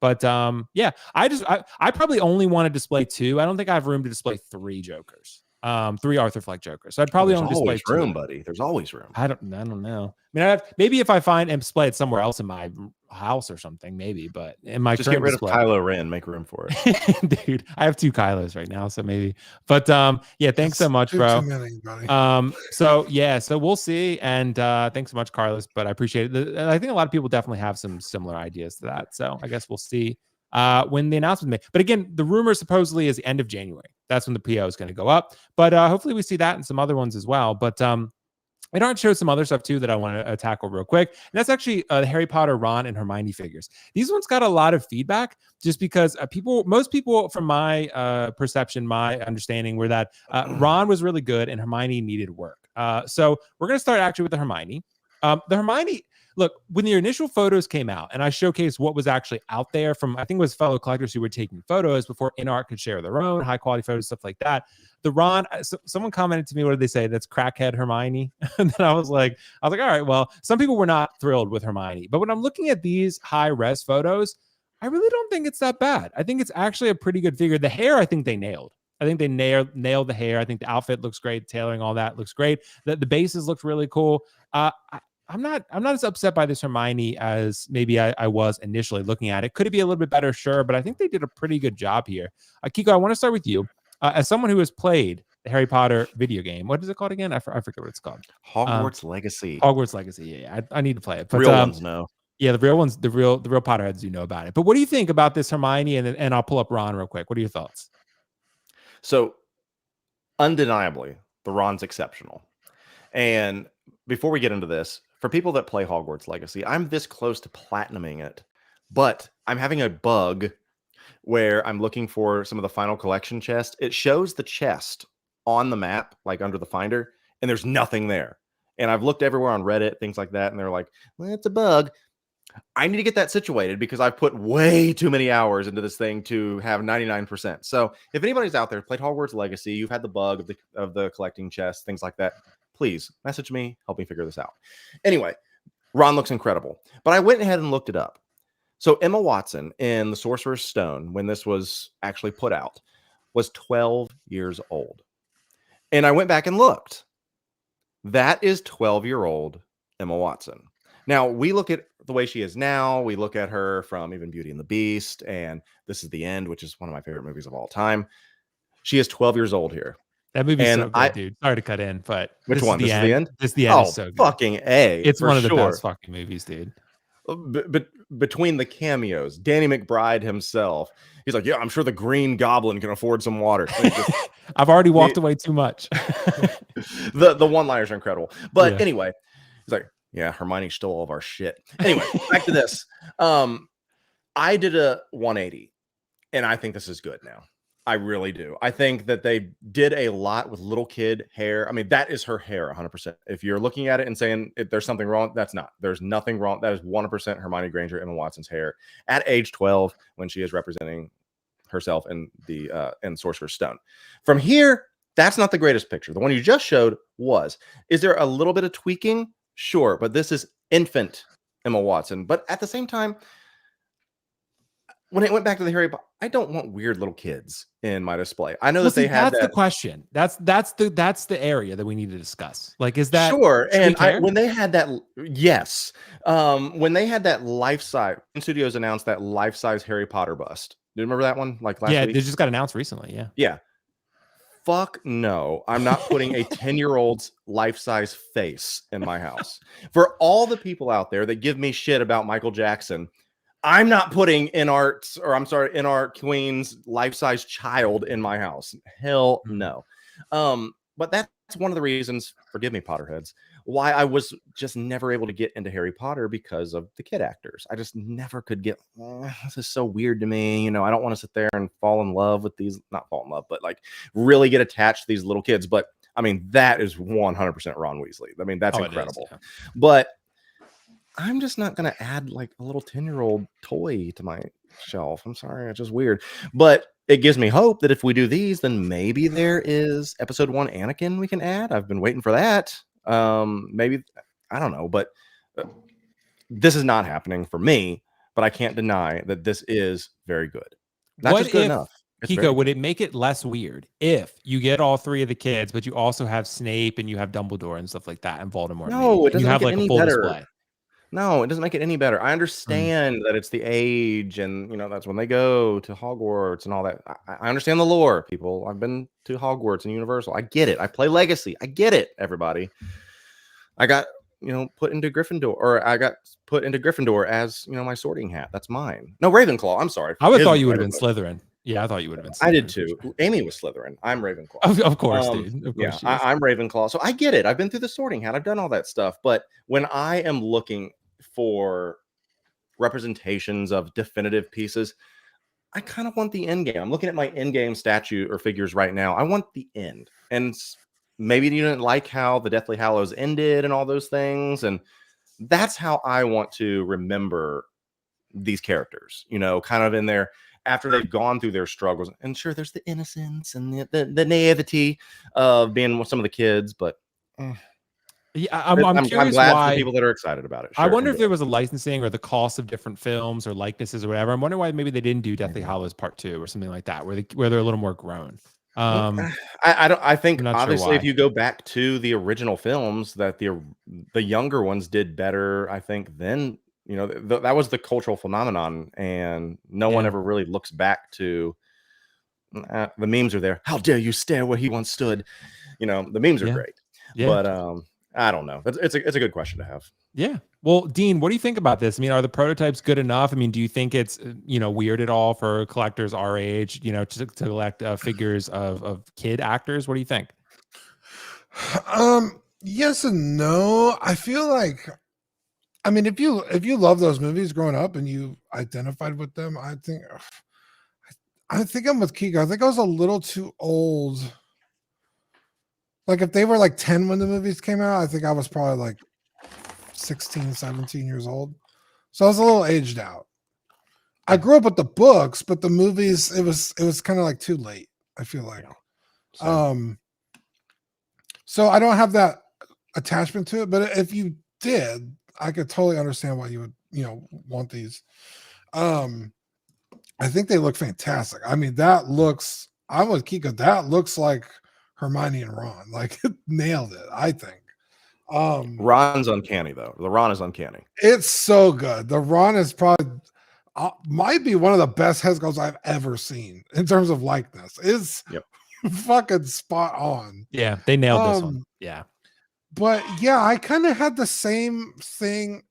I probably only want to display 2. I don't think I have room to display 3 Jokers. 3 Arthur Fleck Jokers. So I'd probably only display 2. Room, buddy. There's always room. I don't know. I mean, maybe if I find and display it somewhere else in my house or something, maybe. But in my just get rid display, of Kylo Ren, make room for it, dude. I have 2 Kylos right now, so maybe. But yeah, thanks so much, bro. Too many, buddy. So we'll see. And thanks so much, Carlos. But I appreciate it. I think a lot of people definitely have some similar ideas to that. So I guess we'll see when the announcement made. But again, the rumor supposedly is the end of January. That's when the PO is going to go up. But hopefully we see that and some other ones as well. But InArt showed some other stuff too that I want to tackle real quick. And that's actually the Harry Potter, Ron, and Hermione figures. These ones got a lot of feedback just because most people from my perception, my understanding were that Ron was really good and Hermione needed work. So we're going to start actually with the Hermione. The Hermione, look, when the initial photos came out and I showcased what was actually out there from, I think it was fellow collectors who were taking photos before InArt could share their own high quality photos, stuff like that. The Ron, someone commented to me, what did they say? That's crackhead Hermione. And then I was like, all right, well, some people were not thrilled with Hermione. But when I'm looking at these high res photos, I really don't think it's that bad. I think it's actually a pretty good figure. The hair, I think they nailed. I think they nailed the hair. I think the outfit looks great. Tailoring, all that looks great. The bases looked really cool. I'm not as upset by this Hermione as maybe I was initially looking at it. Could it be a little bit better? Sure. But I think they did a pretty good job here. Keco, I want to start with you. As someone who has played the Harry Potter video game, what is it called again? I forget what it's called. Hogwarts Legacy. Hogwarts Legacy. Yeah, I need to play it. But, real ones know. Yeah, the real ones, the real Potterheads do know about it. But what do you think about this Hermione? And I'll pull up Ron real quick. What are your thoughts? So, undeniably, the Ron's exceptional. And before we get into this, for people that play Hogwarts Legacy, I'm this close to platinuming it, but I'm having a bug where I'm looking for some of the final collection chest. It shows the chest on the map, like under the finder, and there's nothing there. And I've looked everywhere on Reddit, things like that, and they're like, well, it's a bug. I need to get that situated because I've put way too many hours into this thing to have 99%. So if anybody's out there played Hogwarts Legacy, you've had the bug of the collecting chest, things like that, please message me, help me figure this out. Anyway, Ron looks incredible, but I went ahead and looked it up. So Emma Watson in The Sorcerer's Stone, when this was actually put out, was 12 years old. And I went back and looked. That is 12-year-old Emma Watson. Now, we look at the way she is now. We look at her from even Beauty and the Beast and This Is the End, which is one of my favorite movies of all time. She is 12 years old here. That movie's so good, dude. Sorry to cut in, but which one? This Is the End? This Is the End is so good. Fucking A. It's one of the best fucking movies, dude. But between the cameos, Danny McBride himself, he's like, yeah, I'm sure the Green Goblin can afford some water. I've already walked away too much. The one-liners are incredible. But anyway, he's like, yeah, Hermione stole all of our shit. Anyway, back to this. I did a 180, and I think this is good now. I really do. I think that they did a lot with little kid hair. I mean, that is her hair 100%. If you're looking at it and saying if there's something wrong, that's not. There's nothing wrong. That is 100% Hermione Granger, Emma Watson's hair at age 12 when she is representing herself in the in Sorcerer's Stone. From here, that's not the greatest picture. The one you just showed was. Is there a little bit of tweaking? Sure, but this is infant Emma Watson. But at the same time, when it went back to the Harry Potter, I don't want weird little kids in my display. I know that they had that's the question. That's the area that we need to discuss. Like, is that sure? And when they had that, yes, when they had that life-size, Studios announced that life-size Harry Potter bust. Do you remember that one? Like last week? They just got announced recently. Yeah. Fuck no, I'm not putting a 10-year-old's life-size face in my house. For all the people out there that give me shit about Michael Jackson, I'm not putting InArt Queen's life-size child in my house. Hell no. But that's one of the reasons, forgive me, Potterheads, why I was just never able to get into Harry Potter because of the kid actors. I just never could get, this is so weird to me. You know, I don't want to sit there and fall in love with these, not fall in love, but like really get attached to these little kids. But I mean, that is 100% Ron Weasley. I mean, that's incredible. But I'm just not going to add like a little 10-year-old toy to my shelf. I'm sorry. It's just weird. But it gives me hope that if we do these, then maybe there is episode 1 Anakin we can add. I've been waiting for that. Maybe, I don't know. But this is not happening for me. But I can't deny that this is very good. Not just good enough. Keco, would it make it less weird if you get all 3 of the kids, but you also have Snape and you have Dumbledore and stuff like that and Voldemort? No, it doesn't make it any better. No, it doesn't make it any better. I understand that it's the age and, you know, that's when they go to Hogwarts and all that. I understand the lore, people. I've been to Hogwarts and Universal. I get it. I play Legacy. I get it, everybody. I got, you know, put into Gryffindor as, you know, my sorting hat. That's mine. No, Ravenclaw. I'm sorry. I would thought you would have been Slytherin. Yeah, I thought you would have been. I did Slytherin. too. Amy was Slytherin. I'm Ravenclaw. Of course, dude. Of Yeah, course, she is. I'm Ravenclaw. So I get it. I've been through the sorting hat. I've done all that stuff. But when I am looking for representations of definitive pieces, I kind of want the end game. I'm looking at my end game statue or figures right now. I want the end. And maybe you didn't like how the Deathly Hallows ended and all those things. And that's how I want to remember these characters, you know, kind of in there after they've gone through their struggles. And sure, there's the innocence and the naivety of being with some of the kids, but yeah, I'm curious glad why for the people that are excited about it. I Sure, wonder if there was a licensing or the cost of different films or likenesses or whatever. I'm wondering why maybe they didn't do Deathly Hallows Part 2 or something like that, where they're a little more grown. I think obviously if why. you go back to the original films, that the younger ones did better. I think then, you know, that was the cultural phenomenon, and no one ever really looks back to the memes are there. How dare you stare where he once stood? You know, the memes are great. Yeah. But I don't know. It's a good question to have. Yeah. Well, Dean, what do you think about this? I mean, are the prototypes good enough? I mean, do you think it's, you know, weird at all for collectors our age, you know, to collect figures of kid actors? What do you think? Yes and no. I feel like, I mean, if you love those movies growing up and you identified with them, I think I'm with Keco. I think I was a little too old. Like if they were like 10 when the movies came out, I think I was probably like 16, 17 years old. So I was a little aged out. I grew up with the books, but the movies, it was kind of like too late, I feel like. So I don't have that attachment to it, but if you did, I could totally understand why you would, you know, want these. I think they look fantastic. I mean, I'm with Keco, that looks like Hermione and Ron. Like it nailed it, I think. Ron's uncanny though. The Ron is uncanny. It's so good. The Ron is probably might be one of the best head sculpts I've ever seen in terms of likeness. It's fucking spot on. Yeah, they nailed this one. Yeah. But yeah, I kind of had the same thing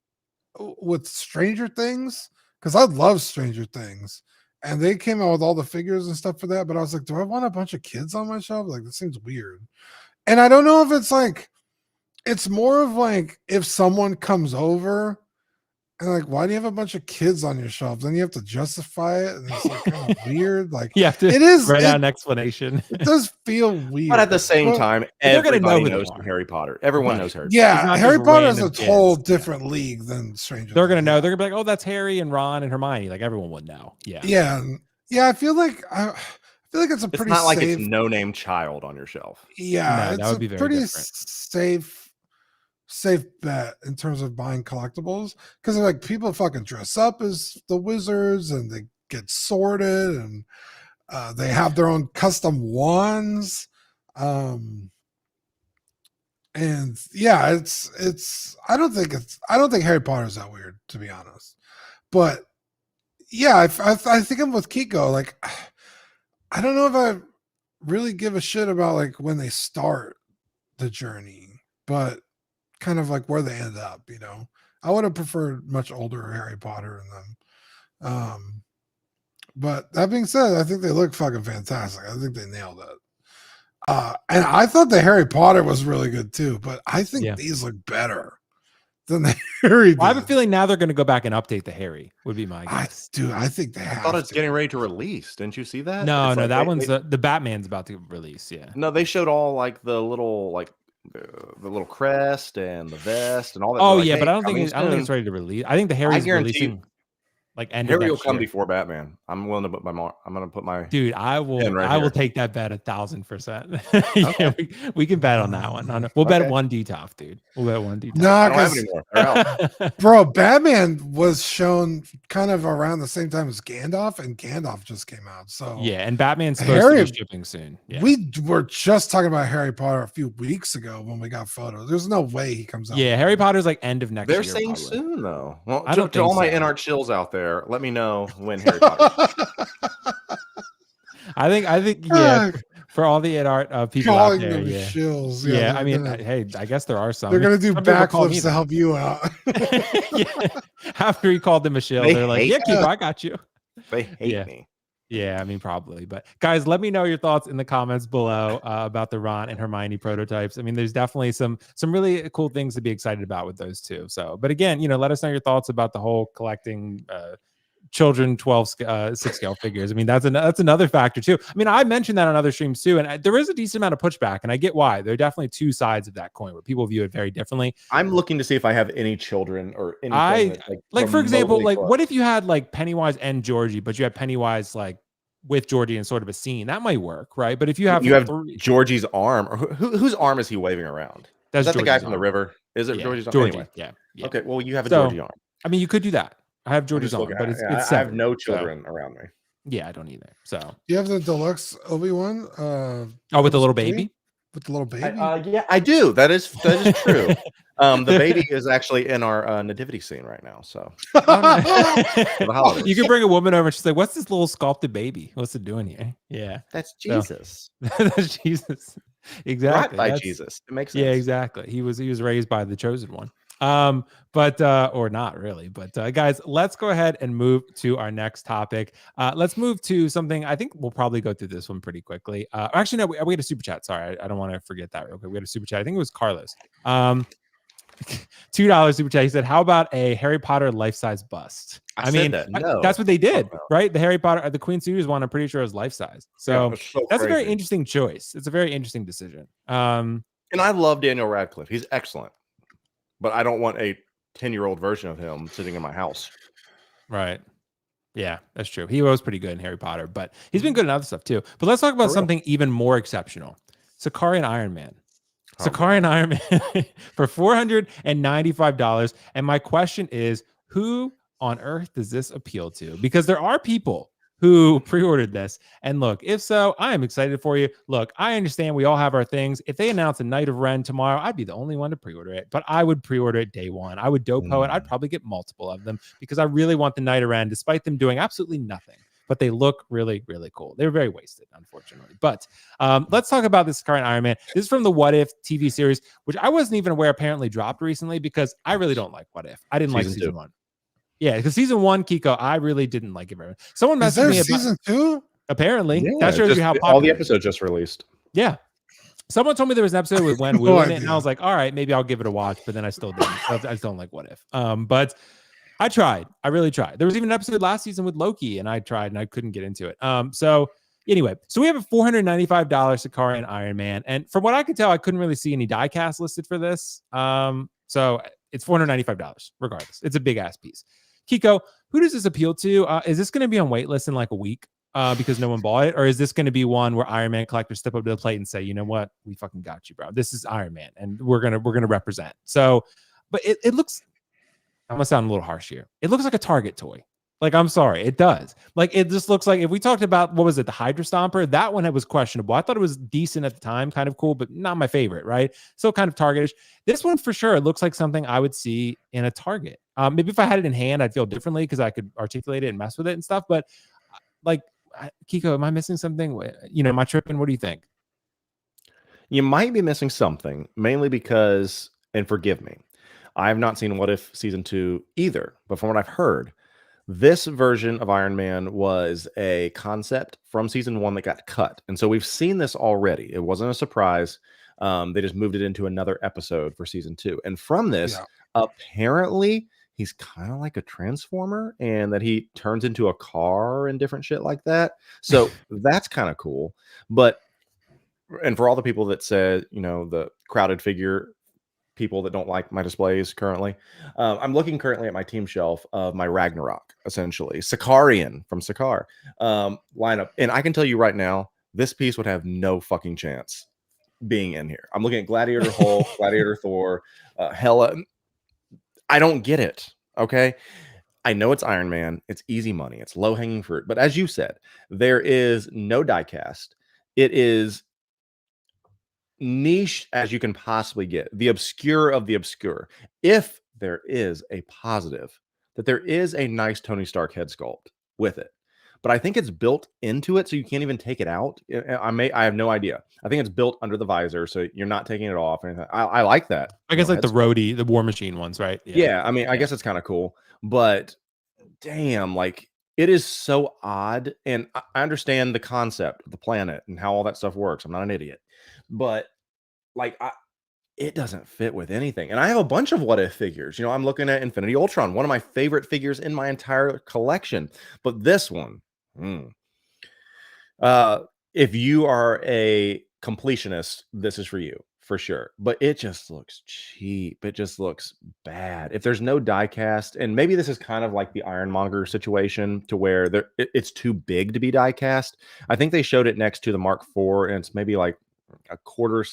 with Stranger Things because I love Stranger Things. And they came out with all the figures and stuff for that. But I was like, do I want a bunch of kids on my shelf? Like, this seems weird. And I don't know if it's like, it's more of like if someone comes over and like, why do you have a bunch of kids on your shelf? Then you have to justify it. And it's like kind of weird. Like, you have to write out an explanation. It does feel weird. But at the same time, everybody knows Harry Potter. Everyone knows Harry Potter. Yeah, Harry Potter is a whole different league than Stranger Things. They're going to know. They're going to be like, oh, that's Harry and Ron and Hermione. Like everyone would know. Yeah. Yeah. I feel like it's a pretty not like safe, it's no-name child on your shelf. Yeah, no, that would be very pretty different. safe bet in terms of buying collectibles because like people fucking dress up as the wizards and they get sorted and they have their own custom wands. And yeah, it's I don't think Harry Potter is that weird, to be honest. But yeah, I think I'm with Keco. Like, I don't know if I really give a shit about like when they start the journey, but kind of like where they end up, you know. I would have preferred much older Harry Potter in them. But that being said, I think they look fucking fantastic. I think they nailed it. And I thought the Harry Potter was really good too, but I think these look better than the Harry. Well, I have a feeling now they're going to go back and update the Harry, would be my guess. I think they have. I thought it's getting ready to release. Didn't you see that? No, that one's the Batman's about to release. Yeah. No, they showed all like the little like the little crest and the vest and all that. Oh, yeah, but I don't think it's ready to release. I think the Harry's releasing like end Harry of will next come year. before Batman. I'm willing to put I'm going to put my dude. I will take that bet 1,000%. Yeah, we can bet on that one. We'll bet one DTOF, dude. We'll bet one DTOF. No, I don't have any more. Bro, Batman was shown kind of around the same time as Gandalf, and Gandalf just came out. So yeah, and Batman's supposed to be shipping soon. Yeah. We were just talking about Harry Potter a few weeks ago when we got photos. There's no way he comes out. Yeah, Harry Potter's like end of next year. They're saying probably. Soon though. Well, I don't to all my so. InArt chills out there, let me know when Harry Potter. I think yeah. For all the InArt people out there, shills. Yeah, I mean, hey, I guess there are some. They're gonna do backflips to help you out. Yeah. After he called them a shill, they're like, "Yeah, Keco, I got you." They hate me. Yeah, I mean, probably. But guys, let me know your thoughts in the comments below about the Ron and Hermione prototypes. I mean, there's definitely some really cool things to be excited about with those two. So, but again, let us know your thoughts about the whole collecting children 6 scale figures. I mean, that's another factor too. I mean, I mentioned that on other streams too, and there is a decent amount of pushback, and I get why. There are definitely two sides of that coin where people view it very differently. I'm looking to see if I have any children or anything that's like for example, like close. what if you had like Pennywise and Georgie, but you had Pennywise like with Georgie in sort of a scene? That might work, right? But if you have Georgie's arm, or whose arm is he waving around? Is that Georgie's the guy from the river? Is it Georgie's arm? Georgie, anyway. yeah. Okay, well, you have a Georgie arm. I mean, you could do that. I have Georgie's arm, but it's I have no children around me. Yeah, I don't either. So you have the deluxe Obi-Wan? With the little baby? With the little baby? Yeah, I do. That is true. The baby is actually in our nativity scene right now. So you can bring a woman over and she's like, "What's this little sculpted baby? What's it doing here?" Yeah, that's Jesus. That's Jesus. Exactly. Brought by Jesus. It makes sense. Yeah, exactly. He was raised by the chosen one. But or not really. But guys, let's go ahead and move to our next topic. Let's move to something. I think we'll probably go through this one pretty quickly. Actually, no, we had a super chat. Sorry, I don't want to forget that real quick. We had a super chat. I think it was Carlos. $2 super chat. He said, "How about a Harry Potter life-size bust?" I mean, that's what they did, right? The Harry Potter, the Queen Studios one, I'm pretty sure is life-size. So, that's a very interesting choice. It's a very interesting decision. And I love Daniel Radcliffe. He's excellent, but I don't want a 10-year-old version of him sitting in my house. Right. Yeah, that's true. He was pretty good in Harry Potter, but he's been good in other stuff too. But let's talk about something even more exceptional. Sakarian Iron Man. Sakarian Iron Man for $495. And my question is, who on earth does this appeal to? Because there are people who pre-ordered this. And look, if so, I am excited for you. Look, I understand we all have our things. If they announce a Knight of Ren tomorrow, I'd be the only one to pre-order it. But I would pre-order it day one. I would dopo it. I'd probably get multiple of them because I really want the Knight of Ren, despite them doing absolutely nothing. But they look really, really cool. They're very wasted, unfortunately. But let's talk about this current Iron Man. This is from the What If TV series, which I wasn't even aware apparently dropped recently because I really don't like What If. I didn't like season 1. Yeah, because season 1, Keco, I really didn't like it very much. Someone messaged me about season 2? Apparently. That shows you how popular all the episodes just released. Yeah. Someone told me there was an episode with Wen Wu in it, and I was like, all right, maybe I'll give it a watch, but then I still didn't. I just don't like What If. But I tried. I really tried. There was even an episode last season with Loki, and I tried, and I couldn't get into it. So anyway, so we have a $495 Sakarian Iron Man, and from what I could tell, I couldn't really see any die cast listed for this. So it's $495 regardless. It's a big ass piece. Keco, who does this appeal to? Is this going to be on waitlist in like a week because no one bought it, or is this going to be one where Iron Man collectors step up to the plate and say, you know what, we fucking got you, bro. This is Iron Man, and we're gonna represent. So, but it looks. I'm gonna sound a little harsh here. It looks like a Target toy. Like, I'm sorry, it does. Like, it just looks like if we talked about what was it, the Hydra Stomper, that one was questionable. I thought it was decent at the time, kind of cool, but not my favorite, right? Still kind of Targetish. This one for sure, it looks like something I would see in a Target. Maybe if I had it in hand, I'd feel differently because I could articulate it and mess with it and stuff. But like, Keco, am I missing something? Am I tripping? What do you think? You might be missing something, mainly because, and forgive me, I have not seen What If season 2 either, but from what I've heard, this version of Iron Man was a concept from season 1 that got cut. And so we've seen this already. It wasn't a surprise. They just moved it into another episode for season 2. And from this, apparently, he's kind of like a transformer and that he turns into a car and different shit like that. So that's kind of cool. But, and for all the people that said, the crowded figure people that don't like my displays currently, I'm looking currently at my team shelf of my Ragnarok, essentially Sakarian from Sakar lineup, and I can tell you right now, this piece would have no fucking chance being in here. I'm looking at Gladiator Hulk, Gladiator Thor, Hela. I don't get it. Okay, I know it's Iron Man. It's easy money. It's low hanging fruit. But as you said, there is no die cast. It is niche as you can possibly get, the obscure of the obscure. If there is a positive, that there is a nice Tony Stark head sculpt with it, but I think it's built into it, so you can't even take it out. I have no idea. I think it's built under the visor, so you're not taking it off. I like that. I guess like the Rhodey, the War Machine ones, right? Yeah. I mean, I guess it's kind of cool, but damn, like It is so odd, and I understand the concept of the planet and how all that stuff works. I'm not an idiot, but like it doesn't fit with anything. And I have a bunch of what if figures. I'm looking at Infinity Ultron, one of my favorite figures in my entire collection. But this one, if you are a completionist, this is for you for sure. But it just looks cheap. It just looks bad. If there's no die cast, and maybe this is kind of like the Ironmonger situation to where it's too big to be die cast. I think they showed it next to the Mark IV, and it's maybe like a quarter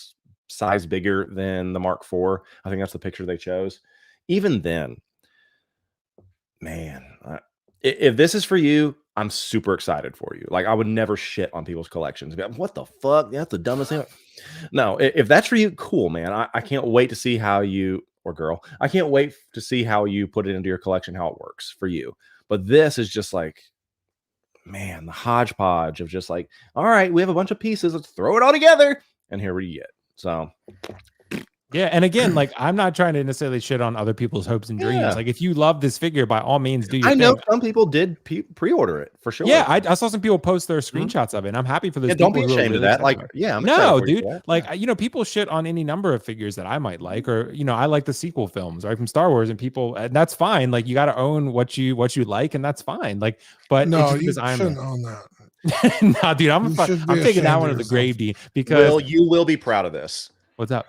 size bigger than the Mark IV. I think that's the picture they chose. Even then, man, if this is for you, I'm super excited for you. Like, I would never shit on people's collections. What the fuck? That's the dumbest thing. No, if that's for you, cool, man. I can't wait to see how you, or girl, I can't wait to see how you put it into your collection, how it works for you. But this is just like, man, the hodgepodge of just like, all right, we have a bunch of pieces. Let's throw it all together. And here we get. So yeah, and again, like, I'm not trying to necessarily shit on other people's hopes and dreams. Yeah. Like, if you love this figure, by all means, do your I know thing. some people did pre-order it for sure. Yeah, I saw some people post their screenshots of it, and I'm happy for those. Yeah, don't be people who are ashamed of really that. Like, excited. yeah, I'm no, excited for you dude. for that. Like, Yeah. people shit on any number of figures that I might like, or I like the sequel films, right, from Star Wars, and that's fine. Like, you got to own what you like, and that's fine. Like, but No, it's you just Iron shouldn't Man. own that. No, dude, I'm taking that one to the grave, D, because you will be proud of this. what's up?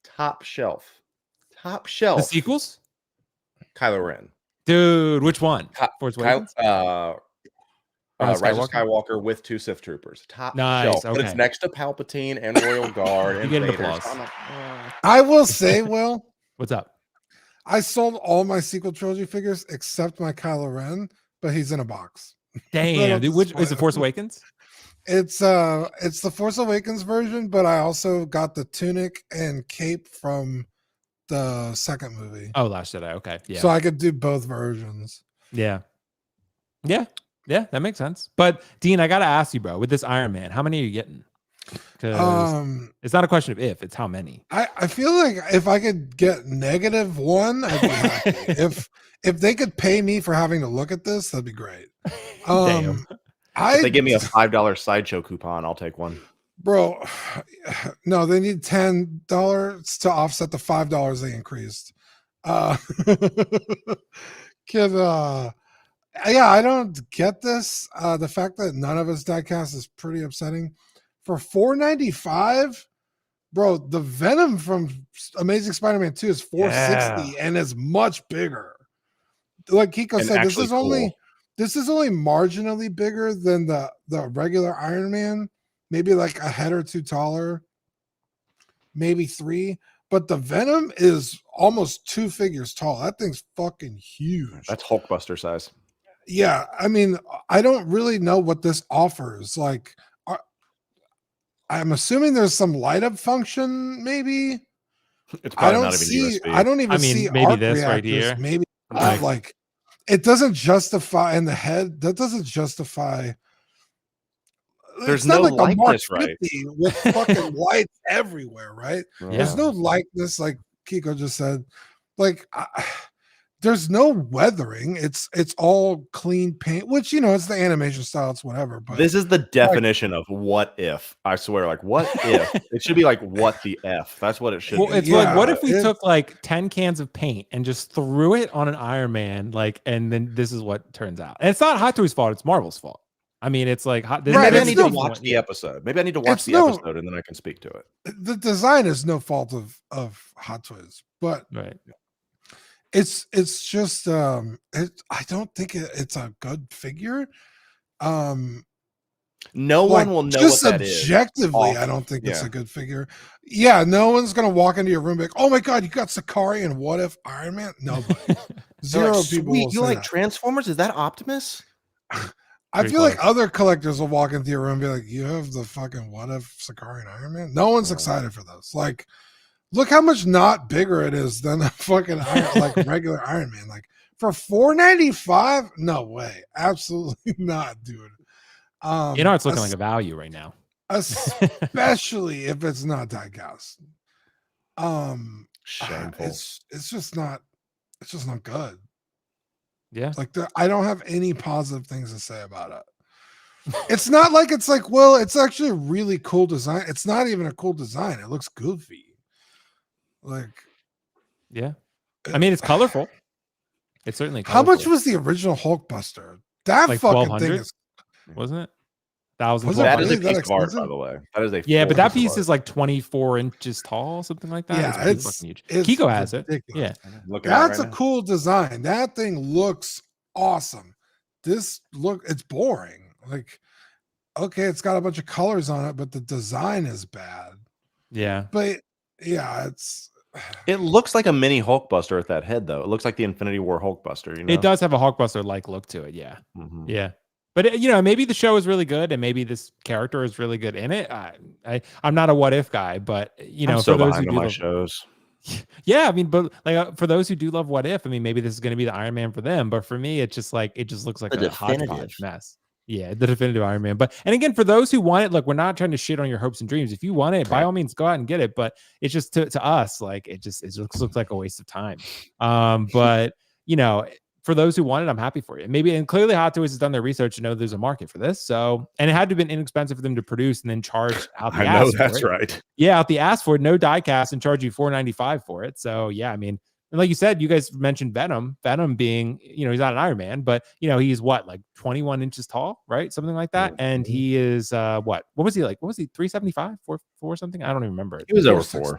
Top shelf. The sequels, Kylo Ren, dude. Which one? Force Awakens? Rise of Skywalker? Skywalker with 2 Sith troopers. Top Nice, shelf, but it's okay. next to Palpatine and Royal Guard and You get an Vader. applause. So I'm like, I will say, Will, What's up? I sold all my sequel trilogy figures except my Kylo Ren, but he's in a box. Damn, dude. Which is it? Force Awakens? It's the Force Awakens version, but I also got the tunic and cape from the second movie. Oh, Last Jedi. Okay, yeah. So I could do both versions. Yeah, that makes sense. But Dean, I gotta ask you, bro, with this Iron Man, how many are you getting? Because it's not a question of if, it's how many. I feel like if I could get -1, I'd be happy. if they could pay me for having to look at this, that'd be great. Damn. if they give me a $5 Sideshow coupon, I'll take one. Bro, no, they need $10 to offset the $5 they increased. Yeah, I don't get this. The fact that none of us diecast is pretty upsetting. For $495, bro, the Venom from Amazing Spider-Man 2 is $460 and is much bigger. Like Keco And said, this actually is cool. only marginally bigger than the regular Iron Man. Maybe like a head or two taller, maybe 3. But the Venom is almost 2 figures tall. That thing's fucking huge. That's Hulkbuster size. Yeah, I mean, I don't really know what this offers. Like, I'm assuming there's some light up function, maybe. It's I probably don't not even see. USB. I don't even see. maybe arc this right reactors. here. Maybe Like- like it doesn't justify in the head. That doesn't justify. There's It's not no like the Mark likeness, right? 50 with fucking lights everywhere, right? Yeah. There's no likeness, like Keco just said. Like, there's no weathering. It's all clean paint, which it's the animation style. It's whatever. But This is the definition of what if. I swear, like, what if? It should be like, what the F? That's what it should Well, be. it's like, what Yeah, if we took like 10 cans of paint and just threw it on an Iron Man, like, and then this is what turns out. And it's not Hot Toys' fault; it's Marvel's fault. I mean, it's like Right, Maybe I it's need to no- watch the episode. Maybe I need to watch It's the no- episode and then I can speak to it. the design is no fault of Hot Toys, but Right. it's just I don't think it's a good figure. No Like, one will know just what that is. objectively, off. I don't think it's Yeah. a good figure. Yeah, no one's gonna walk into your room and be like, "Oh my god, you got Sakarian What If Iron Man?" Nobody. They're Zero like, people. "Sweet, Will you say like that. Transformers? Is that Optimus? I Pretty feel like close. other collectors will walk into your room and be like, "You have the fucking What If Sakarian Iron Man?" No one's excited for this. Like, look how much not bigger it is than a fucking like regular Iron Man. Like for $495, no way, absolutely not, dude. InArt's looking like a value right now. especially if it's not diecast. Shameful. It's just not good. Yeah. Like I don't have any positive things to say about it. It's not like it's like, well, it's actually a really cool design. It's not even a cool design. It looks goofy. Like, yeah. I mean, it's colorful. It's certainly how colorful. much was the original Hulkbuster? That like fucking thing is, wasn't it? 1,000. Was it That is really a that piece of art, by expensive? the way. That is a Yeah, but full that piece piece of is like 24 inches tall, something like that. Yeah, it's pretty it's fucking huge. it's Keco has ridiculous. it. Yeah. art. Looking at it That's right a now. cool design. That thing looks awesome. It's boring. Like, okay, it's got a bunch of colors on it, but the design is bad. Yeah. But yeah, It looks like a mini Hulkbuster at that head, though. It looks like the Infinity War Hulkbuster. You know, It does have a Hulkbuster like look to it. Yeah. Mhm. Yeah. But maybe the show is really good, and maybe this character is really good in it. I'm not a what if guy, but I'm so for those who behind on do my love, shows. yeah, I mean, but like for those who do love what if, I mean, maybe this is going to be the Iron Man for them. But for me, it just looks like The a hodgepodge definitive. mess. Yeah, the definitive Iron Man. But and again, for those who want it, look, we're not trying to shit on your hopes and dreams. If you want it, by Right. all means, go out and get it. But it's just to us, like it looks like a waste of time. But for those who want it, I'm happy for you. Maybe, and clearly Hot Toys has done their research to know there's a market for this. So, and it had to have been inexpensive for them to produce and then charge out the I ass know for that's it. right. Yeah, out the ass for it, no die cast, and charge you $4.95 for it. So yeah, I mean, and like you said, you guys mentioned Venom being, he's not an Iron Man, but he's what, like 21 inches tall, right? Something like that. And he is what was he like? What was he? 375, 4 something? I don't even remember. He was over 4.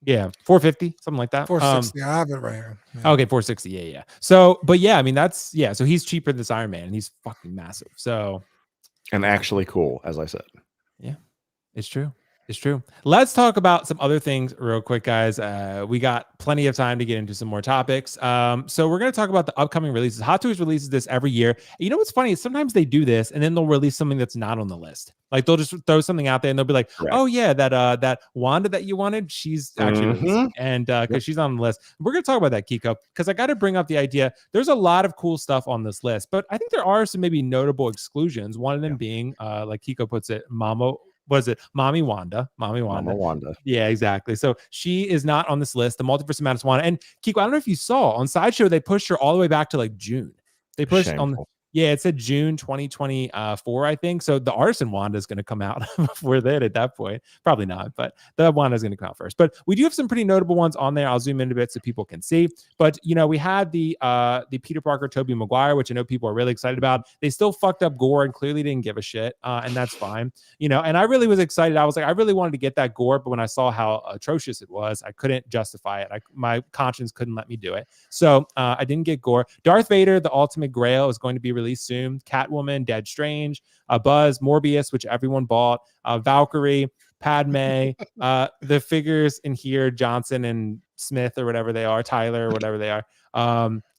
Yeah, 450, something like that. 460. I have it right here. Yeah. Okay, 460. Yeah. So, but yeah, I mean, so he's cheaper than this Iron Man, and he's fucking massive. So, And actually cool, as I said. yeah, it's true. It's true. Let's talk about some other things real quick, guys. We got plenty of time to get into some more topics. So we're going to talk about the upcoming releases. Hot Toys releases this every year. You know what's funny is sometimes they do this and then they'll release something that's not on the list. Like they'll just throw something out there and they'll be like, "Oh yeah, that Wanda that you wanted, she's actually releasing," and because she's on the list. We're going to talk about that, Keco, because I got to bring up the idea. There's a lot of cool stuff on this list, but I think there are some maybe notable exclusions. One of them being, like Keco puts it, Mommy Wanda. Mama Wanda. Yeah, exactly. So she is not on this list. The Multiverse of Madness Wanda. And Keiko, I don't know if you saw on Sideshow, they pushed her all the way back to like June. They pushed it said June 2024, I think. So the Artisan Wanda is going to come out before then at that point. Probably not, but the Wanda is going to come out first. But we do have some pretty notable ones on there. I'll zoom in a bit so people can see. But we had the Peter Parker, Tobey Maguire, which I know people are really excited about. They still fucked up Gore and clearly didn't give a shit, and that's fine. And I really was excited. I was like, I really wanted to get that Gore, but when I saw how atrocious it was, I couldn't justify it. My conscience couldn't let me do it. So I didn't get Gore. Darth Vader, the Ultimate Grail, is going to be released soon. Catwoman, Dead Strange, Buzz, Morbius, which everyone bought, Valkyrie, Padme, the figures in here, Johnson and Smith or whatever they are, Tyler or whatever they are.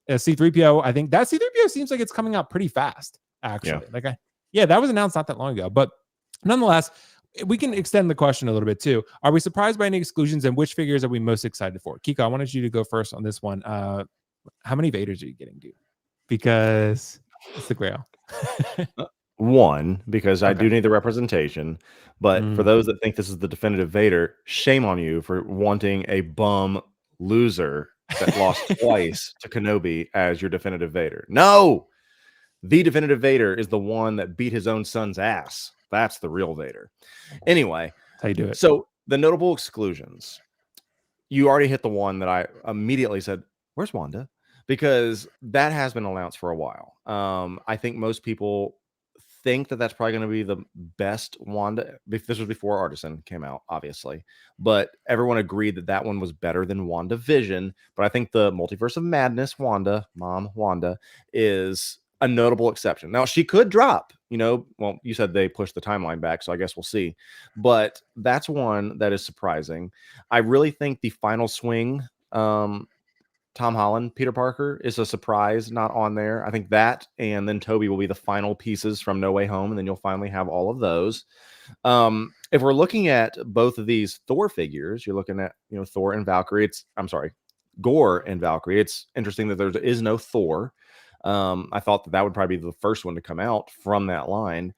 C-3PO, I think that C-3PO seems like it's coming out pretty fast, actually. That was announced not that long ago. But nonetheless, we can extend the question a little bit too. Are we surprised by any exclusions, and which figures are we most excited for? Keiko, I wanted you to go first on this one. How many Vaders are you getting, dude? Because it's the Grail. 1, because I do need the representation. But for those that think this is the definitive Vader, shame on you for wanting a bum loser that lost twice to Kenobi as your definitive Vader. No! The definitive Vader is the one that beat his own son's ass. That's the real Vader. Anyway. That's how you do it. So the notable exclusions. You already hit the one that I immediately said, where's Wanda? Because that has been announced for a while. I think most people think that that's probably going to be the best Wanda. This was before Artisan came out, obviously. But everyone agreed that that one was better than WandaVision. But I think the Multiverse of Madness Wanda, Mom Wanda, is a notable exception. Now, she could drop, well, you said they pushed the timeline back, so I guess we'll see. But that's one that is surprising. I really think the final swing, Tom Holland, Peter Parker, is a surprise, not on there. I think that, and then Toby will be the final pieces from No Way Home, and then you'll finally have all of those. If we're looking at both of these Thor figures, you're looking at, Thor and Valkyrie. Gore and Valkyrie. It's interesting that there is no Thor. I thought that would probably be the first one to come out from that line.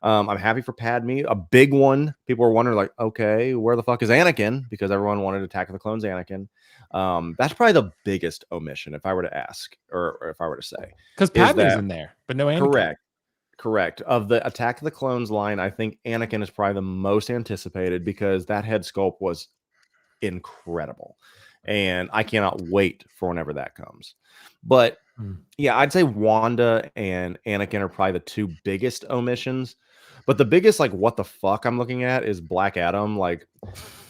I'm happy for Padme. A big one. People were wondering, like, okay, where the fuck is Anakin? Because everyone wanted Attack of the Clones Anakin. That's probably the biggest omission, if I were to ask, or if I were to say. Because Is Padme's that in there, but no Anakin. Correct. Of the Attack of the Clones line, I think Anakin is probably the most anticipated because that head sculpt was incredible. And I cannot wait for whenever that comes. But yeah, I'd say Wanda and Anakin are probably the two biggest omissions. But the biggest, like, what the fuck I'm looking at is Black Adam. Like,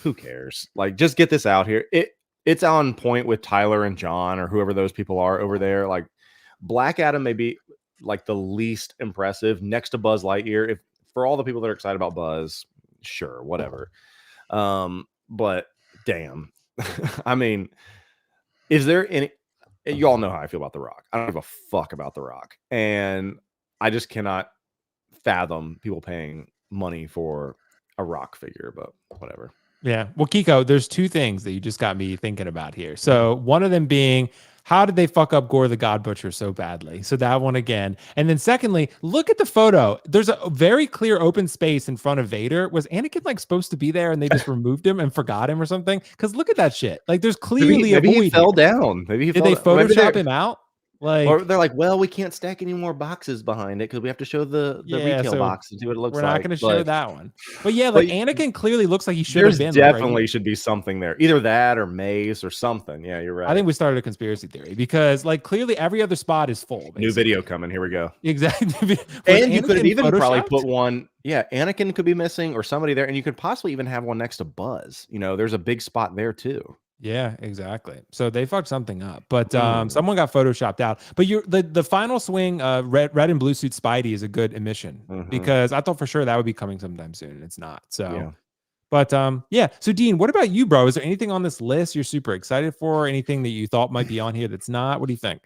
who cares? Like, just get this out here. It's on point with Tyler and John or whoever those people are over there. Like, Black Adam may be like the least impressive next to Buzz Lightyear. If for all the people that are excited about Buzz, sure, whatever. But damn, I mean, is there any? You all know how I feel about The Rock. I don't give a fuck about The Rock, and I just cannot fathom people paying money for a Rock figure. But whatever. Yeah. Well, Keco, there's two things that you just got me thinking about here. So one of them being, how did they fuck up Gore the God Butcher so badly? So that one again. And then secondly, look at the photo. There's a very clear open space in front of Vader. Was Anakin like supposed to be there and they just removed him and forgot him or something? Because look at that shit. Like there's clearly maybe a void he fell here. down. Maybe he did fell they Photoshop him out? Like, or they're like, well, we can't stack any more boxes behind it because we have to show the retail box and see what it looks like. We're not going to show that one. But yeah, like Anakin clearly looks like he should have been. Definitely should be something there. Either that or Maze or something. Yeah, you're right. I think we started a conspiracy theory because like clearly every other spot is full. Basically. New video coming. Here we go. Exactly. And you could even probably put one. Yeah, Anakin could be missing or somebody there. And you could possibly even have one next to Buzz. You know, there's a big spot there too. Yeah, exactly. So they fucked something up, but someone got photoshopped out. But the final swing, red and blue suit Spidey is a good admission because I thought for sure that would be coming sometime soon, and it's not. So, yeah. But yeah. So Dean, what about you, bro? Is there anything on this list you're super excited for? Or anything that you thought might be on here that's not? What do you think?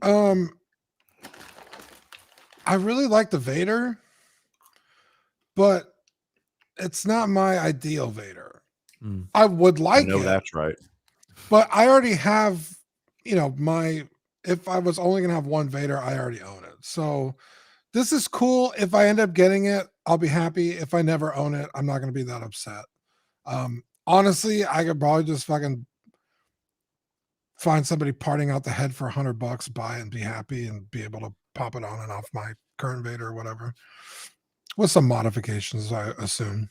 I really like the Vader, but it's not my ideal Vader. I would like it. That's right. But I already have, you know, if I was only going to have one Vader, I already own it. So this is cool. If I end up getting it, I'll be happy. If I never own it, I'm not going to be that upset. Honestly, I could probably just fucking find somebody parting out the head for $100, buy it and be happy and be able to pop it on and off my current Vader or whatever. With some modifications, I assume.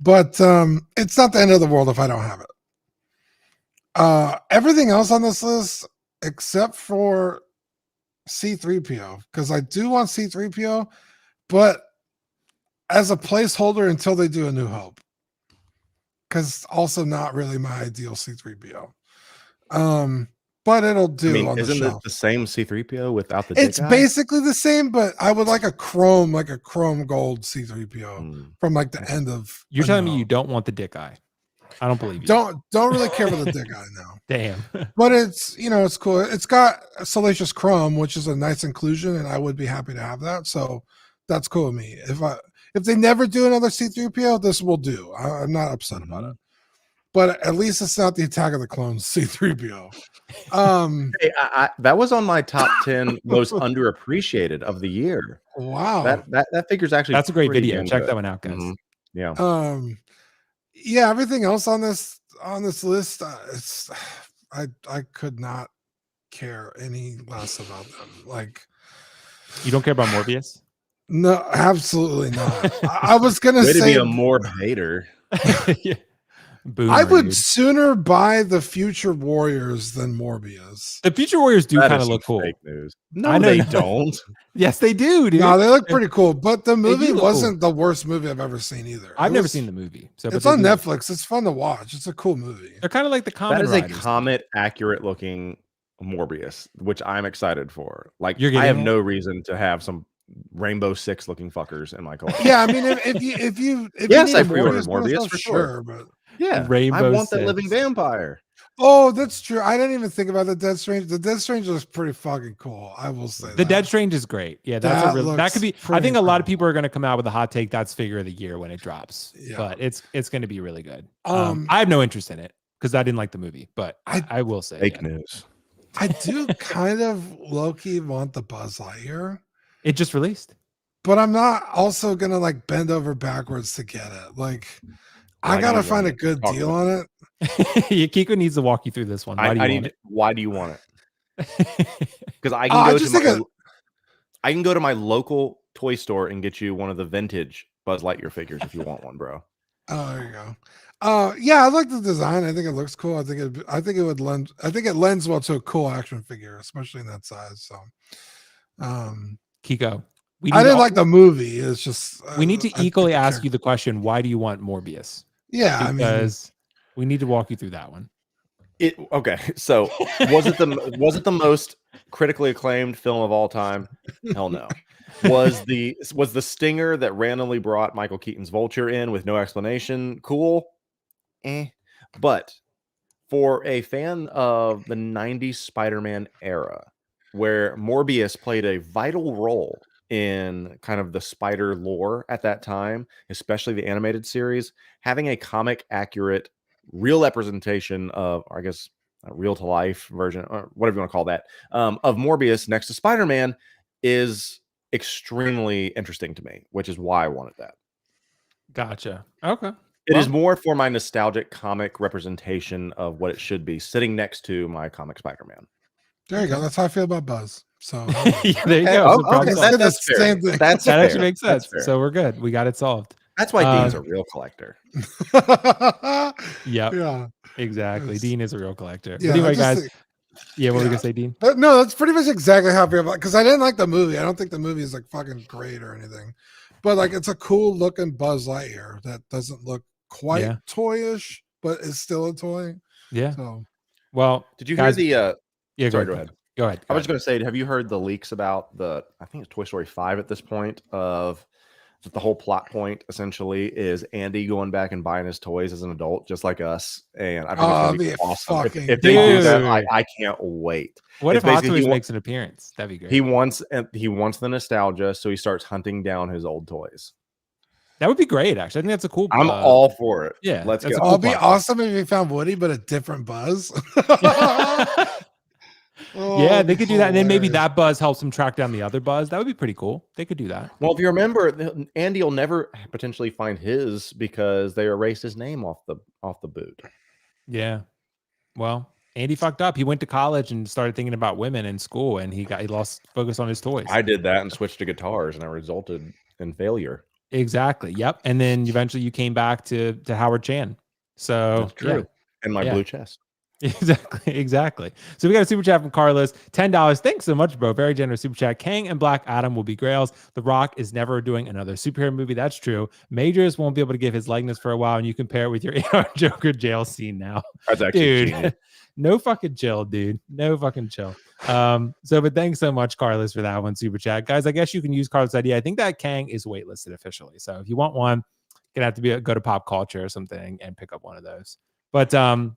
But it's not the end of the world if I don't have it. Everything else on this list, except for C-3PO, because I do want C-3PO, but as a placeholder until they do A New Hope, because also not really my ideal C-3PO. But it'll do. I mean, on the isn't shelf. it the same C-3PO without the? It's basically the same, but I would like a chrome gold C-3PO from like the end of. You're telling me you don't want the dick eye? I don't believe you. Don't really care for the dick eye now. Damn. But it's, you know, it's cool. It's got Salacious Crumb, which is a nice inclusion, and I would be happy to have that. So that's cool with me. If they never do another C-3PO, this will do. I'm not upset about it. But at least it's not the Attack of the Clones C-3PO. Hey, that was on my top 10 most underappreciated of the year. Wow. That figure's actually that's a great video. Check that one out, guys. Yeah. Yeah, everything else on this list, I could not care any less about them. Like, you don't care about Morbius? No, absolutely not. I was gonna say to be a Morb hater. Yeah. I would sooner buy the Future Warriors than Morbius. The Future Warriors do kind of look cool. Fake news. No, they don't. Yes, they do, dude. No, they look pretty cool. But the movie wasn't the worst movie I've ever seen either. I've never seen the movie. So it's on Netflix. It's fun to watch. It's a cool movie. They're kind of like the Comet. That is a Comet accurate looking Morbius, which I'm excited for. Like, I have no reason to have some Rainbow Six looking fuckers in my collection. Yeah, I mean, if you yes, I pre-ordered Morbius for sure, but. Yeah, I want that living vampire. Oh, that's true. I didn't even think about the Dead Strange. The Dead Strange looks pretty fucking cool. I will say the Dead Strange is great. Yeah, that could be. I think a lot of people are going to come out with a hot take. That's figure of the year when it drops. Yeah. But it's going to be really good. I have no interest in it because I didn't like the movie. But I will say fake news. I do kind of low-key want the Buzz Lightyear. It just released, but I'm not also gonna like bend over backwards to get it. Like, I gotta find a good deal on it. Yeah, Keco needs to walk you through this one. Why do you want Why do you want it? it? Because I Oh, can I go just to think my I can go to my local toy store and get you one of the vintage Buzz Lightyear figures if you want one, bro. Oh, there you go. Yeah, I like the design. I think it looks cool. I think it would lend. I think it lends well to a cool action figure, especially in that size. So, Keco, I didn't like the movie. It's just we need to I think equally the ask character- you the question: why do you want Morbius? Yeah, I mean, Because we need to walk you through that one. Okay, so was it the most critically acclaimed film of all time? Hell no. Was the stinger that randomly brought Michael Keaton's Vulture in with no explanation cool? But for a fan of the 90s Spider-Man era, where Morbius played a vital role in kind of the spider lore at that time, especially the animated series, having a comic accurate, real representation of, or I guess, a real to life version, or whatever you want to call that, of Morbius next to Spider-Man is extremely interesting to me, which is why I wanted that. Gotcha. Okay. It is more for my nostalgic comic representation of what it should be, sitting next to my comic Spider-Man. there you go. That's how I feel about Buzz. So Yeah, there you Okay, go. So okay, problem solved. that's fair. same thing. That's That fair. actually makes That's sense. fair. So we're good. We got it solved. That's why Dean's a real collector. Yep. Yeah. Exactly. It's- Dean is a real collector. Yeah, But anyway, I just guys. think- Yeah, what were you yeah. gonna say, Dean? But no, that's pretty much exactly how I feel about because I didn't like the movie. I don't think the movie is like fucking great or anything. But like it's a cool looking Buzz Lightyear that doesn't look quite Yeah. toyish, but it's still a toy. Yeah. So Well, Did you guys, hear the yeah, sorry, go go ahead. ahead. Go ahead. I was just going to say, have you heard the leaks about I think it's Toy Story 5 at this point, of that the whole plot point essentially is Andy going back and buying his toys as an adult, just like us. And I think it's going to be awesome. fucking If they do that, dude. I can't wait. What It's if Hot basically Toys makes an appearance? That'd be great. He wants the nostalgia, so he starts hunting down his old toys. That would be great, actually. I think that's a cool. I'm all for it. Yeah, Let's that's go. a it'd be plot. awesome if you found Woody, but a different Buzz. Yeah, they could do that, and then maybe hilarious. that Buzz helps them track down the other Buzz. That would be pretty cool. They could do that. Well, if you remember, Andy will never potentially find his because they erased his name off the boot. Yeah. Well, Andy fucked up. He went to college and started thinking about women in school, and he lost focus on his toys. I did that and switched to guitars, and it resulted in failure. Exactly. Yep. And then eventually you came back to Howard Chan. So That's true. And my blue chest. Exactly. So we got a super chat from Carlos, $10. Thanks so much, bro. Very generous super chat. Kang and Black Adam will be grails. The Rock is never doing another superhero movie. That's true. Majors won't be able to give his likeness for a while, and you compare it with your InArt Joker jail scene now. That's actually genius. No fucking chill, dude. No fucking chill. But thanks so much, Carlos, for that one super chat. Guys, I guess you can use Carlos' idea. I think that Kang is waitlisted officially. So if you want one, gonna have to go to Pop Culture or something and pick up one of those. But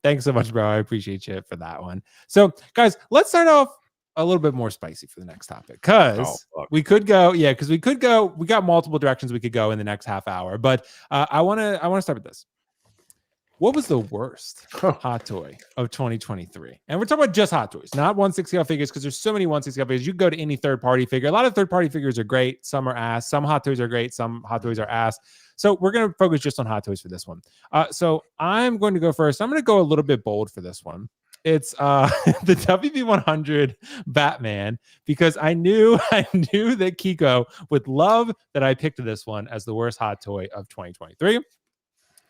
thanks so much, bro. I appreciate you for that one. So, guys, let's start off a little bit more spicy for the next topic, because we could go, we got multiple directions we could go in the next half hour. But I want to start with this. What was the worst hot toy of 2023? And we're talking about just hot toys, not 160 figures, because there's so many 160 figures. You can go to any third-party figure. A lot of third-party figures are great. Some are ass. Some hot toys are great. Some hot toys are ass. So we're going to focus just on hot toys for this one. So I'm going to go first. I'm going to go a little bit bold for this one. It's the WB100 Batman, because I knew that Keco would love that I picked this one as the worst hot toy of 2023.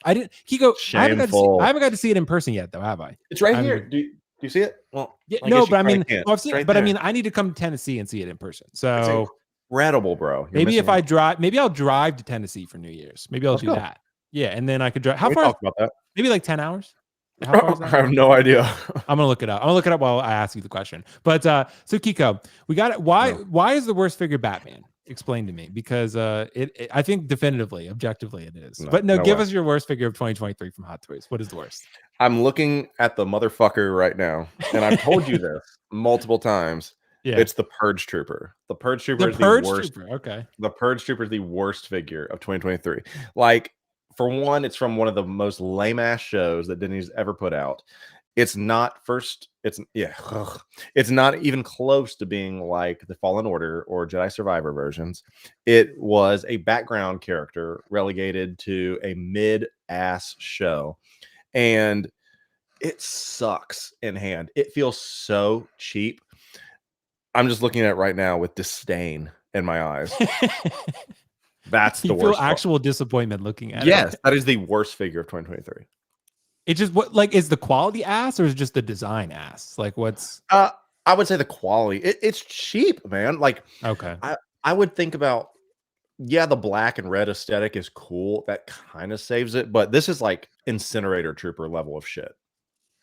I didn't, Keco. I haven't got to see it in person yet, though, have I? It's right here. Do you see it? Well, yeah, no, but I mean, I've seen it, but I mean, I need to come to Tennessee and see it in person. So it's incredible, bro. Maybe if I drive, maybe I'll drive to Tennessee for New Year's. Maybe I'll do that. Yeah, and then I could drive. How far? Talk about that. Maybe like 10 hours. How far is that? I have no idea. I'm gonna look it up. I'm gonna look it up while I ask you the question. But so Keco, we got it. Why is the worst figure Batman? Explain to me, because I think definitively, objectively, it is. But give us your worst figure of 2023 from Hot Toys. What is the worst? I'm looking at the motherfucker right now, and I've told you this multiple times. Yeah. It's the Purge Trooper. The Purge Trooper is the worst. Okay. The Purge Trooper is the worst figure of 2023. Like, for one, it's from one of the most lame ass shows that Disney's ever put out. It's not it's not even close to being like the Fallen Order or Jedi Survivor versions. It was a background character relegated to a mid-ass show. And it sucks in hand. It feels so cheap. I'm just looking at it right now with disdain in my eyes. That's the You feel worst part. actual disappointment looking at it. Yes, that is the worst figure of 2023. It's just what, like, is the quality ass or is it just the design ass? Like, what's I would say the quality. It's cheap, man. Like, okay? I would think about, yeah, the black and red aesthetic is cool. That kind of saves it, but this is like Incinerator Trooper level of shit.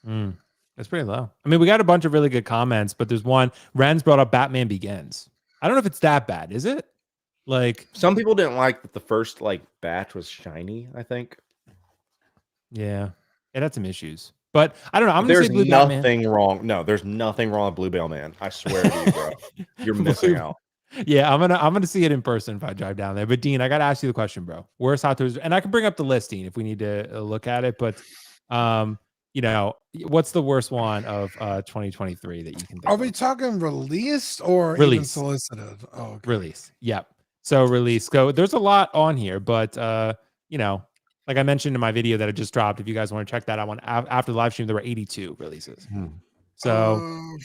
That's pretty low. I mean, we got a bunch of really good comments, but there's one. Ren's brought up Batman Begins. I don't know if it's that bad. Is it? Like, some people didn't like that the first like batch was shiny, I think. Yeah, it had some issues. But I don't know. I'm There's gonna say Blue nothing Batman. wrong. No, there's nothing wrong with Bluebell Man. I swear to you, bro. You're missing out. Yeah, I'm gonna see it in person if I drive down there. But Dean, I gotta ask you the question, bro. Worst Hot Toys, and I can bring up the list, Dean, if we need to look at it. But you know, what's the worst one of 2023 that you can think Are of? we talking released or even Release. solicited? Oh, okay. Release. Yep. So release. Go. There's a lot on here, but you know, like I mentioned in my video that I just dropped, if you guys want to check that out, after the live stream, there were 82 releases. So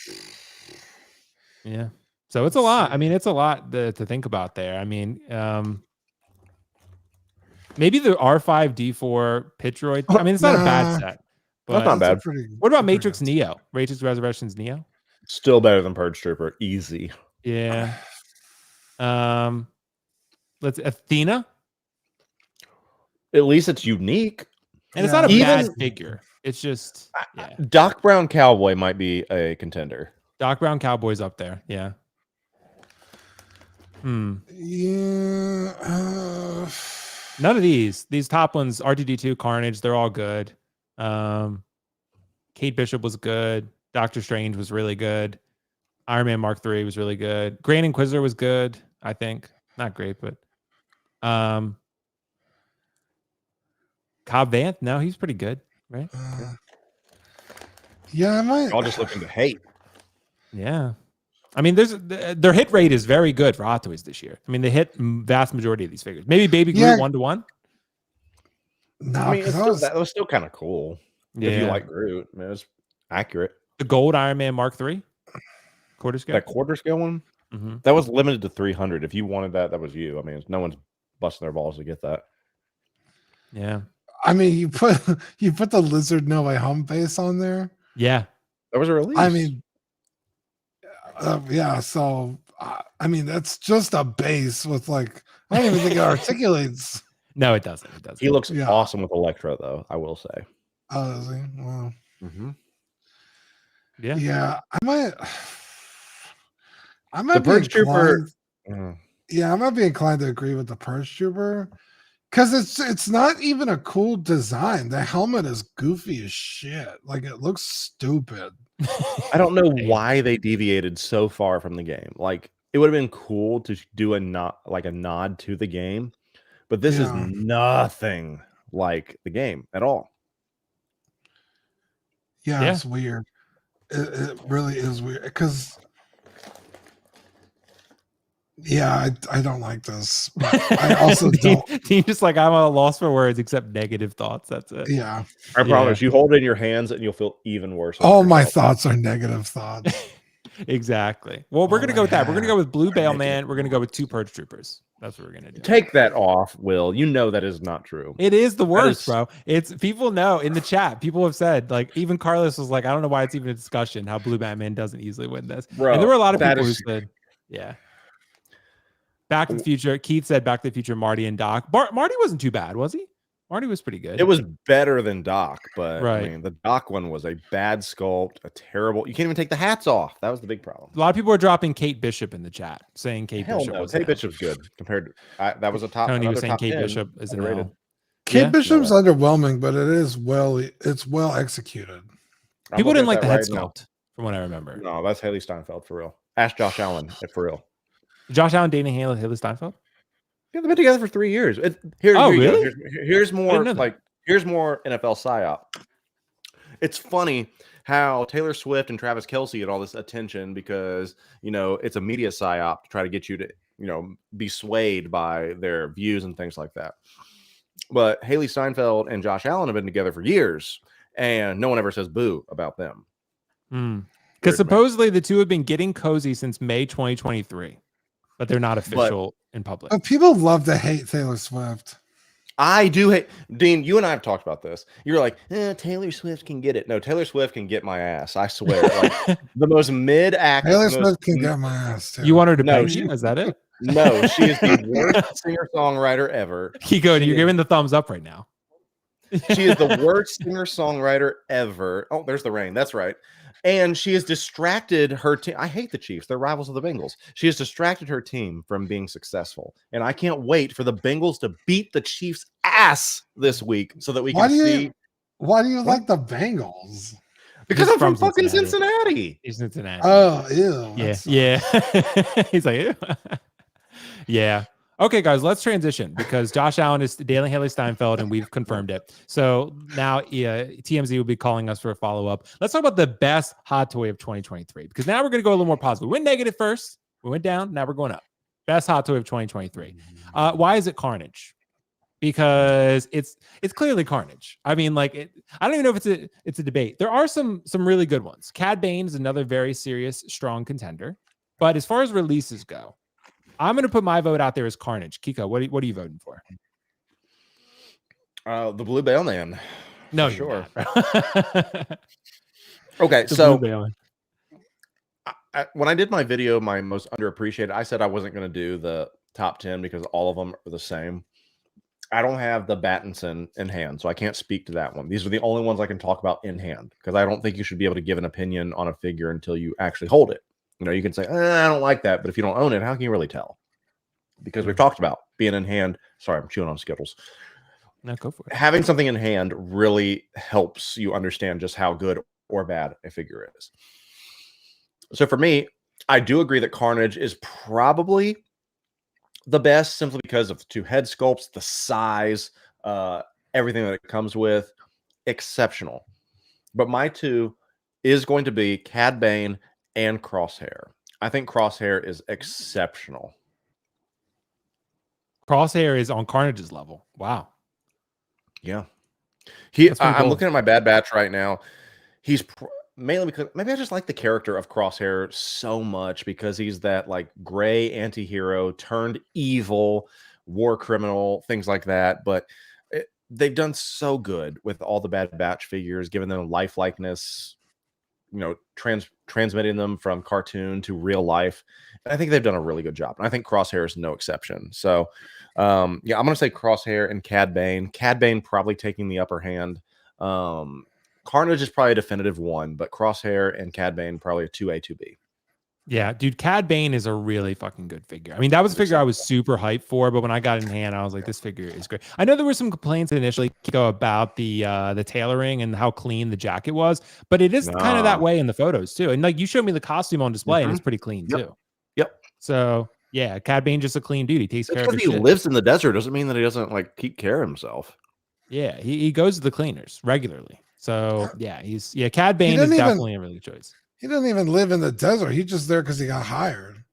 yeah. So it's a lot. I mean, it's a lot to think about there. I mean, maybe the R5D4 Pitroid. I mean, it's not a bad set. But that's not bad. What about Matrix Neo? Matrix Resurrections Neo? Still better than Purge Trooper. Easy. Yeah. Let's Athena. At least it's unique. And it's not a bad figure. It's just Doc Brown Cowboy might be a contender. Doc Brown Cowboy's up there. Yeah. Yeah. None of these top ones, R2D2, Carnage, they're all good. Kate Bishop was good. Doctor Strange was really good. Iron Man Mark III was really good. Grand Inquisitor was good, I think. Not great, but Cobb Vanth, no, he's pretty good, right? Yeah, I might. Y'all just looking to hate. Yeah. I mean, their hit rate is very good for Hot Toys this year. I mean, they hit vast majority of these figures. Maybe Baby Groot 1-to-1. No, I mean, that was still kind of cool. Yeah. If you like Groot, I mean, it was accurate. The gold Iron Man Mark III quarter scale. That quarter scale one, that was limited to 300. If you wanted that, that was you. I mean, no one's busting their balls to get that. Yeah. I mean, you put the Lizard No Way Home face on there. Yeah, that was a release. I mean, yeah. So I mean, that's just a base with like I don't even think it articulates. No, it doesn't. It doesn't. He looks awesome with Electro, though. I will say. Oh, is he? Wow. Yeah. Yeah, I might the be Purge Trooper. Yeah, I might be inclined to agree with the Purge Trooper because it's not even a cool design. The helmet is goofy as shit. Like it looks stupid. I don't know why they deviated so far from the game. Like it would have been cool to do a nod to the game, but this is nothing like the game at all. Yeah, it's weird. It really is weird because I don't like this. But I also don't. Dean just like I'm at a loss for words except negative thoughts. That's it. Yeah. I promise you hold it in your hands and you'll feel even worse. All my thoughts are negative thoughts. Exactly. Well, we're gonna go with that. We're gonna go with Blue Bale Man. We're gonna go with 2 Purge Troopers. That's what we're gonna do. Take that off, Will. You know that is not true. It is the worst, bro. It's people know in the chat. People have said, like, even Carlos was like, I don't know why it's even a discussion how Blue Batman doesn't easily win this. Bro, and there were a lot of people who said, Back to the Future. Keith said Back to the Future, Marty and Doc. Marty wasn't too bad, was he? Marty was pretty good. It was better than Doc, but right. I mean, the Doc one was a bad sculpt, a terrible. You can't even take the hats off. That was the big problem. A lot of people are dropping Kate Bishop in the chat, saying Kate Bishop. No, Kate Bishop's good compared to that was a top. Tony was saying Kate Bishop is underrated. Kate Bishop's underwhelming, but it's well executed. People didn't like the head sculpt, from what I remember. No, that's Haley Steinfeld for real. Ask Josh Allen for real. Josh Allen dating Haley Steinfeld? Yeah, they've been together for 3 years. Really? Here's more NFL psyop. It's funny how Taylor Swift and Travis Kelce get all this attention because it's a media psyop to try to get you to be swayed by their views and things like that. But Haley Steinfeld and Josh Allen have been together for years, and no one ever says boo about them. Because supposedly the two have been getting cozy since May 2023, but they're not official in public. But people love to hate Taylor Swift. I do hate Dean. You and I have talked about this. You're like, Taylor Swift can get it. No, Taylor Swift can get my ass. I swear. Like the most mid-act. Taylor Swift can get my ass too. You want her to bang you? Is that it? No, she is the worst singer-songwriter ever. Keco, you're giving the thumbs up right now. She is the worst singer-songwriter ever. Oh, there's the rain. That's right. And she has distracted her team. I hate the Chiefs. They're rivals of the Bengals. She has distracted her team from being successful. And I can't wait for the Bengals to beat the Chiefs' ass this week so that we can see. Why do you like the Bengals? Because I'm from fucking Cincinnati. He's Cincinnati. Oh, ew. Yeah. He's like, ew. Yeah. Okay, guys, let's transition because Josh Allen is Dalen Haley Steinfeld, and we've confirmed it. So now TMZ will be calling us for a follow-up. Let's talk about the best hot toy of 2023 because now we're going to go a little more positive. We went negative first. We went down. Now we're going up. Best hot toy of 2023. Why is it Carnage? Because it's clearly Carnage. I mean, like, I don't even know if it's a debate. There are some really good ones. Cad Bane is another very serious, strong contender. But as far as releases go, I'm going to put my vote out there as Carnage. Kiko, what are you voting for? The Blue Bailman. No, sure. Okay, so when I did my video, my most underappreciated, I said I wasn't going to do the top 10 because all of them are the same. I don't have the Battinson in hand, so I can't speak to that one. These are the only ones I can talk about in hand because I don't think you should be able to give an opinion on a figure until you actually hold it. You know, you can say, I don't like that, but if you don't own it, how can you really tell? Because we've talked about being in hand. Sorry, I'm chewing on Skittles. No, go for it. Having something in hand really helps you understand just how good or bad a figure is. So for me, I do agree that Carnage is probably the best simply because of the two head sculpts, the size, everything that it comes with. Exceptional. But my two is going to be Cad Bane and Crosshair. I think Crosshair is exceptional. Crosshair is on Carnage's level. Wow. Yeah. I'm looking at my Bad Batch right now. He's mainly because maybe I just like the character of Crosshair so much because he's that like gray anti-hero turned evil war criminal, things like that. But they've done so good with all the Bad Batch figures, giving them lifelikeness, you know, transmitting them from cartoon to real life. And I think they've done a really good job. And I think Crosshair is no exception. So, yeah, I'm going to say Crosshair and Cad Bane. Cad Bane probably taking the upper hand. Carnage is probably a definitive one, but Crosshair and Cad Bane probably a 2A, 2B. Yeah, dude, Cad Bane is a really fucking good figure. I mean, that was a figure I was super hyped for, but when I got it in hand, I was like, this figure is great. I know there were some complaints initially about the tailoring and how clean the jacket was, but it is kind of that way in the photos too. And like you showed me the costume on display, and it's pretty clean too. Yep. So yeah, Cad Bane just a clean dude. He takes care of his shit. He lives in the desert doesn't mean that he doesn't like keep care of himself. Yeah, he goes to the cleaners regularly. So yeah, Cad Bane is definitely a really good choice. He doesn't even live in the desert. He's just there because he got hired.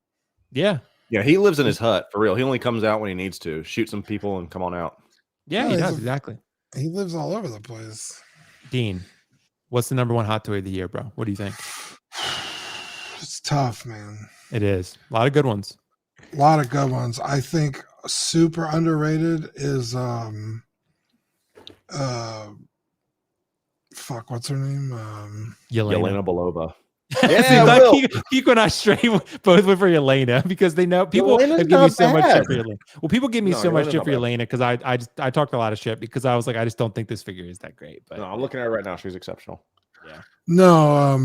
Yeah. Yeah, he lives in his hut for real. He only comes out when he needs to shoot some people and come on out. Yeah, he does exactly. He lives all over the place. Dean, what's the number one hot toy of the year, bro? What do you think? It's tough, man. It is. A lot of good ones. A lot of good ones. I think super underrated is fuck, what's her name? Yelena Belova. Yeah, Kiko and I straight both went for Yelena because they know people have given me so much shit for Yelena. Well, people give me so much shit for Yelena because I talked a lot of shit because I was like, I just don't think this figure is that great. But no, I'm looking at her right now. She's exceptional. Yeah. No,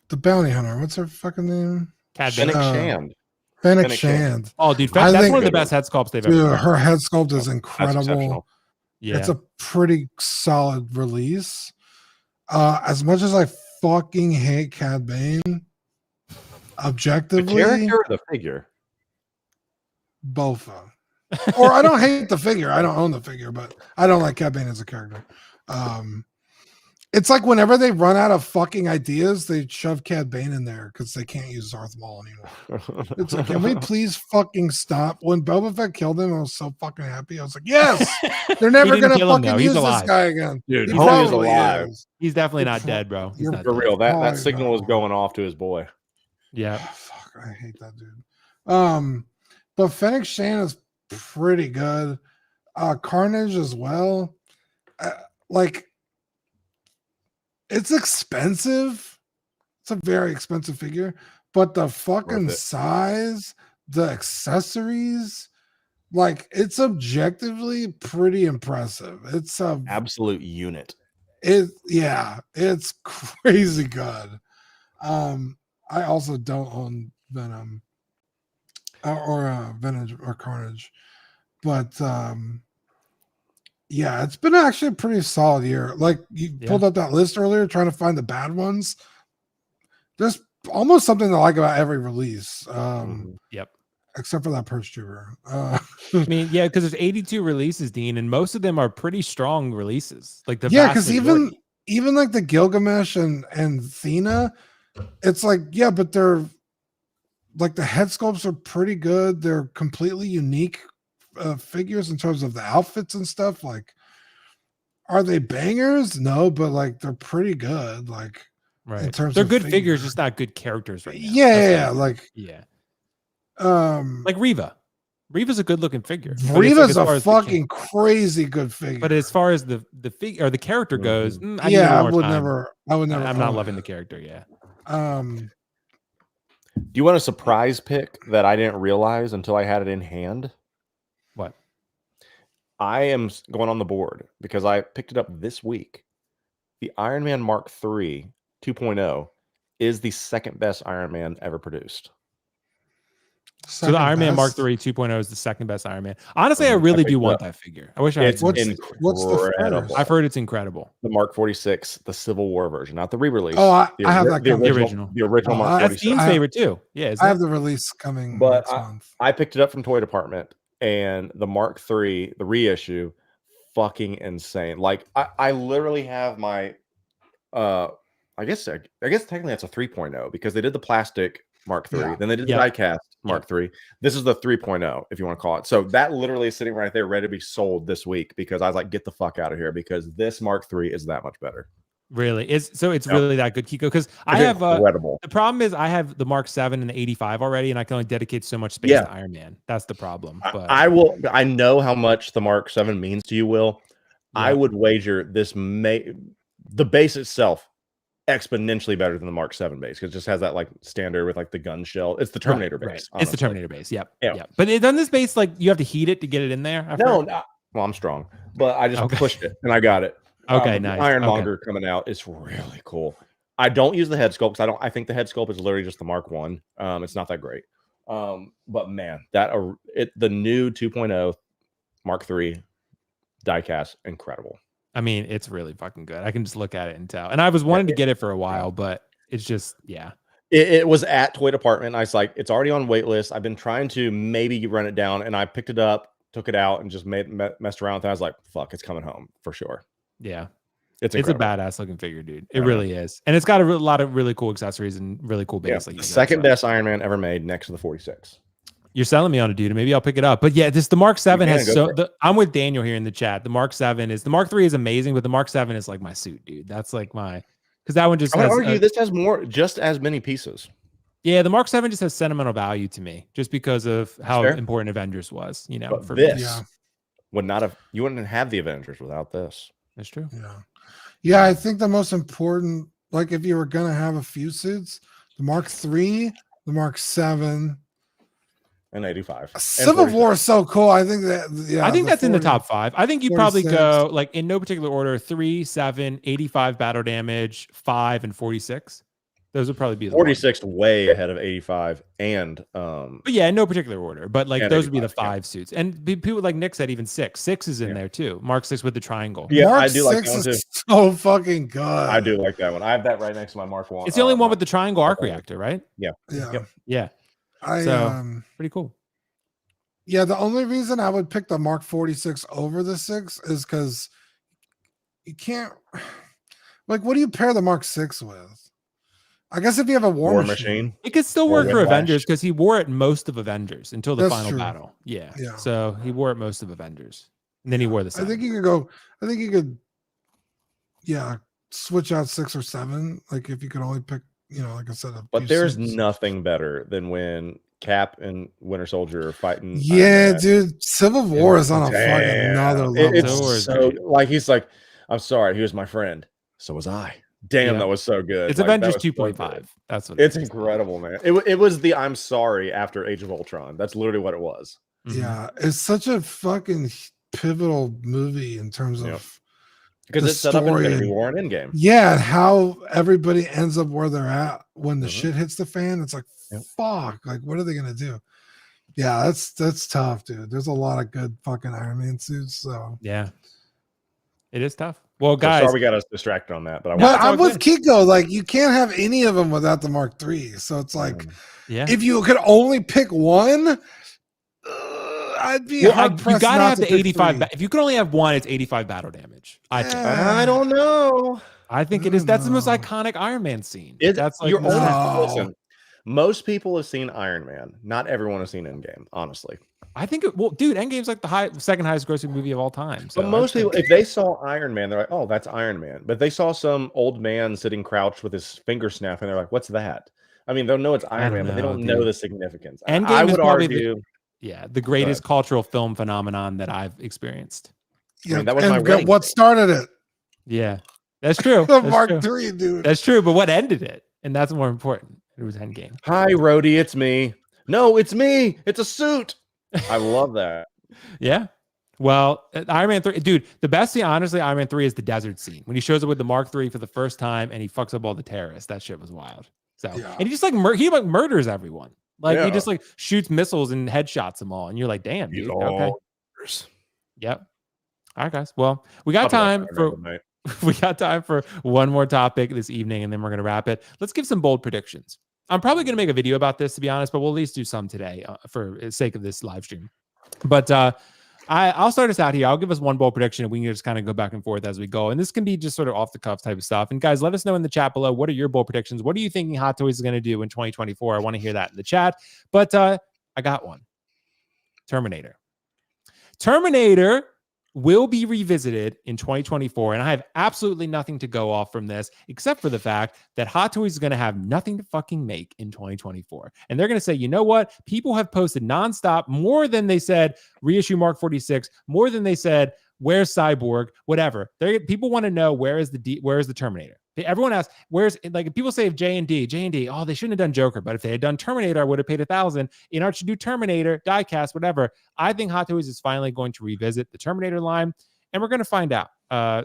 the bounty hunter. What's her fucking name? Fennec Shand. Fennec Shand. Oh, dude, that's one of the best head sculpts they've ever done. Her head sculpt is incredible. Yeah, it's a pretty solid release. As much as I fucking hate Cad Bane, objectively, the character or the figure? Both of them. Or I don't hate the figure. I don't own the figure, but I don't like Cad Bane as a character. It's like whenever they run out of fucking ideas, they shove Cad Bane in there because they can't use Darth Maul anymore. It's like, can we please fucking stop? When Boba Fett killed him, I was so fucking happy. I was like, yes, they're never didn't gonna kill him, fucking though. He's use this alive. guy again. Dude, He homie is probably alive. is. He's definitely You're not pro- dead, bro. He's you're not For dead. real, that probably signal was not. going off to his boy. Yeah. Fuck, I hate that dude. But Fennec Shane is pretty good. Carnage as well. Like, it's expensive. It's a very expensive figure, but the fucking Worth it. size, the accessories, like, it's objectively pretty impressive. It's a Absolute unit. it's crazy good. I also don't own Venom or Venom or Carnage, but yeah, it's been actually a pretty solid year. Like, you pulled up that list earlier, trying to find the bad ones. There's almost something to like about every release. Yep. Except for that Purge Trooper. I mean, yeah, because there's 82 releases, Dean, and most of them are pretty strong releases. Like the yeah, vast because majority. even like the Gilgamesh and Thena, it's like, yeah, but they're like, the head sculpts are pretty good. They're completely unique figures in terms of the outfits and stuff. Like, are they bangers? No, but like, they're pretty good. Like, Right. in terms They're of good figure. figures, just not good characters right now. Yeah, like Riva. Riva's a good looking figure. Riva's a fucking crazy good figure. But as far as the figure or the character goes, I would never. I'm not loving the character. Yeah. Do you want a surprise pick that I didn't realize until I had it in hand? What? I am going on the board because I picked it up this week. The Iron Man Mark III 2.0 is the second best Iron Man ever produced. So the Iron Man Mark III 2.0 is the second best Iron Man. Honestly, I really do want that figure. I wish I had. It's incredible. What's the first? I've heard it's incredible. The Mark 46, the Civil War version, not the re-release. Oh, I have that. The original Mark 46. That's Dean's favorite too. Yeah, I have the release coming next month. I picked it up from Toy Department, and the Mark III, the reissue, fucking insane. Like, I literally have my, I guess technically that's a 3.0 because they did the plastic Mark III, then they did the die-cast Mark III. This is the 3.0, if you want to call it. So that literally is sitting right there, ready to be sold this week because I was like, get the fuck out of here because this Mark III is that much better. Really? It's really that good, Kiko? Because I have incredible. The problem is I have the Mark 7 and the 85 already, and I can only dedicate so much space to Iron Man. That's the problem. But I know how much the Mark 7 means to you, Will. I would wager the base itself exponentially better than the Mark 7 base because it just has that like standard with like the gun shell. It's the Terminator base. It's the Terminator base. Yep. But doesn't this base like you have to heat it to get it in there? Well, I'm strong, but I just pushed it and I got it. Okay, nice. Ironmonger coming out is really cool. I don't use the head sculpt because I think the head sculpt is literally just the Mark 1. It's not that great. But man, the new 2.0 Mark 3 diecast, incredible. I mean, it's really fucking good. I can just look at it and tell. And I was wanting to get it for a while, but it's just, It was at Toy Department. I was like, it's already on wait list. I've been trying to maybe run it down, and I picked it up, took it out, and just messed around with it. I was like, fuck, it's coming home for sure. Yeah. It's a badass looking figure, dude. It really is. And it's got a lot of really cool accessories and really cool base. Like second best Iron Man ever made next to the 46. You're selling me on it, dude. And maybe I'll pick it up. But yeah, the Mark 7 has I'm with Daniel here in the chat. The Mark 7 the Mark 3 is amazing, but the Mark 7 is like my suit, dude. That's like because that one just I would argue this has just as many pieces. Yeah, the Mark 7 just has sentimental value to me, just because of how important Avengers was, But for this would not have, you wouldn't have the Avengers without this. That's true. Yeah, I think the most important, like if you were gonna have a few suits, the Mark 3, the Mark 7, and 85. Civil War is so cool. I think I think that's in the top 5. I think you'd probably go like in no particular order: 3, 7, 85 battle damage, 5, and 46. Those would probably be the 46 way ahead of 85 and but yeah, in no particular order. But like those would be the 5 suits. And people like Nick said even 6. 6 is in there too. Mark 6 with the triangle. Yeah, Mark I do like that one too. So fucking good. I do like that one. I have that right next to my Mark 1. It's the only one with the triangle arc reactor, right? Yeah. Yeah. Pretty cool. Yeah, the only reason I would pick the Mark 46 over the 6 is because you can't. Like, what do you pair the Mark 6 with? I guess if you have a War Machine. It could still Or work for Whiplash. Avengers because he wore it most of Avengers until the That's final true. battle. Yeah. Yeah. So he wore it most of Avengers. And then he wore the I think 7. you could go. I think you could. Yeah, switch out 6 or 7. Like if you could only pick, like I said. But there's nothing better than when Cap and Winter Soldier are fighting. Yeah, dude. Civil War is on a fucking another level. It's so like he's like, I'm sorry, he was my friend. So was I. Damn, that was so good. It's Avengers 2.5. That's what it's incredible, man. It was the I'm sorry after Age of Ultron. That's literally what it was. Yeah, it's such a fucking pivotal movie in terms of because it's set up Infinity War and Endgame. Yeah, and how everybody ends up where they're at when the shit hits the fan. It's like fuck. Like, what are they gonna do? Yeah, that's tough, dude. There's a lot of good fucking Iron Man suits. So yeah, it is tough. Well, guys, sorry we got us distracted on that, but I'm with Keco. Like, you can't have any of them without the Mark III. So it's like, if you could only pick one, I'd be hard pressed. You gotta not have to the 85. pick if you could only have one, it's 85 battle damage. I think. I don't know. I think it is. That's the most iconic Iron Man scene. That's like listen. Most people have seen Iron Man. Not everyone has seen Endgame. Honestly. I think dude, Endgame's like the second highest grossing movie of all time. So but most people, if they saw Iron Man, they're like, "Oh, that's Iron Man." But they saw some old man sitting crouched with his finger snap, and they're like, "What's that?" I mean, they'll know it's Iron Man, but they don't know the significance. Endgame I would argue, the greatest cultural film phenomenon that I've experienced. Yeah, I mean, that was what started it. Yeah, that's true. The Mark III, dude. That's true. But what ended it? And that's more important. It was Endgame. Hi, Rhodey, it's me. No, it's me. It's a suit. I love that. Yeah. Well, Iron Man 3, dude, the best scene, honestly, Iron Man 3 is the desert scene when he shows up with the Mark III for the first time and he fucks up all the terrorists. That shit was wild. So, and he just like murders everyone. Like he just like shoots missiles and headshots them all, and you're like, damn, dude. Okay. Yep. All right, guys. Well, we got time for one more topic this evening, and then we're gonna wrap it. Let's give some bold predictions. I'm probably going to make a video about this, to be honest, but we'll at least do some today for the sake of this live stream. But I'll start us out here. I'll give us one bold prediction, and we can just kind of go back and forth as we go. And this can be just sort of off the cuff type of stuff. And guys, let us know in the chat below, what are your bold predictions? What are you thinking Hot Toys is going to do in 2024? I want to hear that in the chat. But I got one. Terminator will be revisited in 2024, and I have absolutely nothing to go off from this except for the fact that Hot Toys is going to have nothing to fucking make in 2024. And they're going to say, you know what? People have posted nonstop more than they said reissue Mark 46, more than they said where's Cyborg, whatever. People want to know where is the Terminator. Everyone asks, where's, like, people say of J&D, oh, they shouldn't have done Joker, but if they had done Terminator, I would have paid $1,000. InArt should do Terminator, diecast, whatever. I think Hot Toys is finally going to revisit the Terminator line, and we're going to find out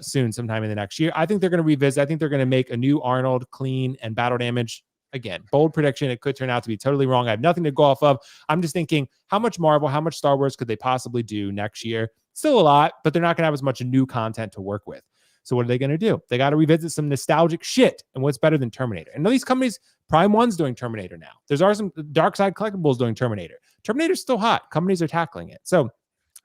soon, sometime in the next year. I think they're going to revisit. I think they're going to make a new Arnold, clean, and battle damage. Again, bold prediction. It could turn out to be totally wrong. I have nothing to go off of. I'm just thinking, how much Marvel, how much Star Wars could they possibly do next year? Still a lot, but they're not going to have as much new content to work with. So what are they going to do? They got to revisit some nostalgic shit. And what's better than Terminator? And these companies, Prime One's doing Terminator now. There's some Dark Side Collectibles doing Terminator. Terminator's still hot. Companies are tackling it. So,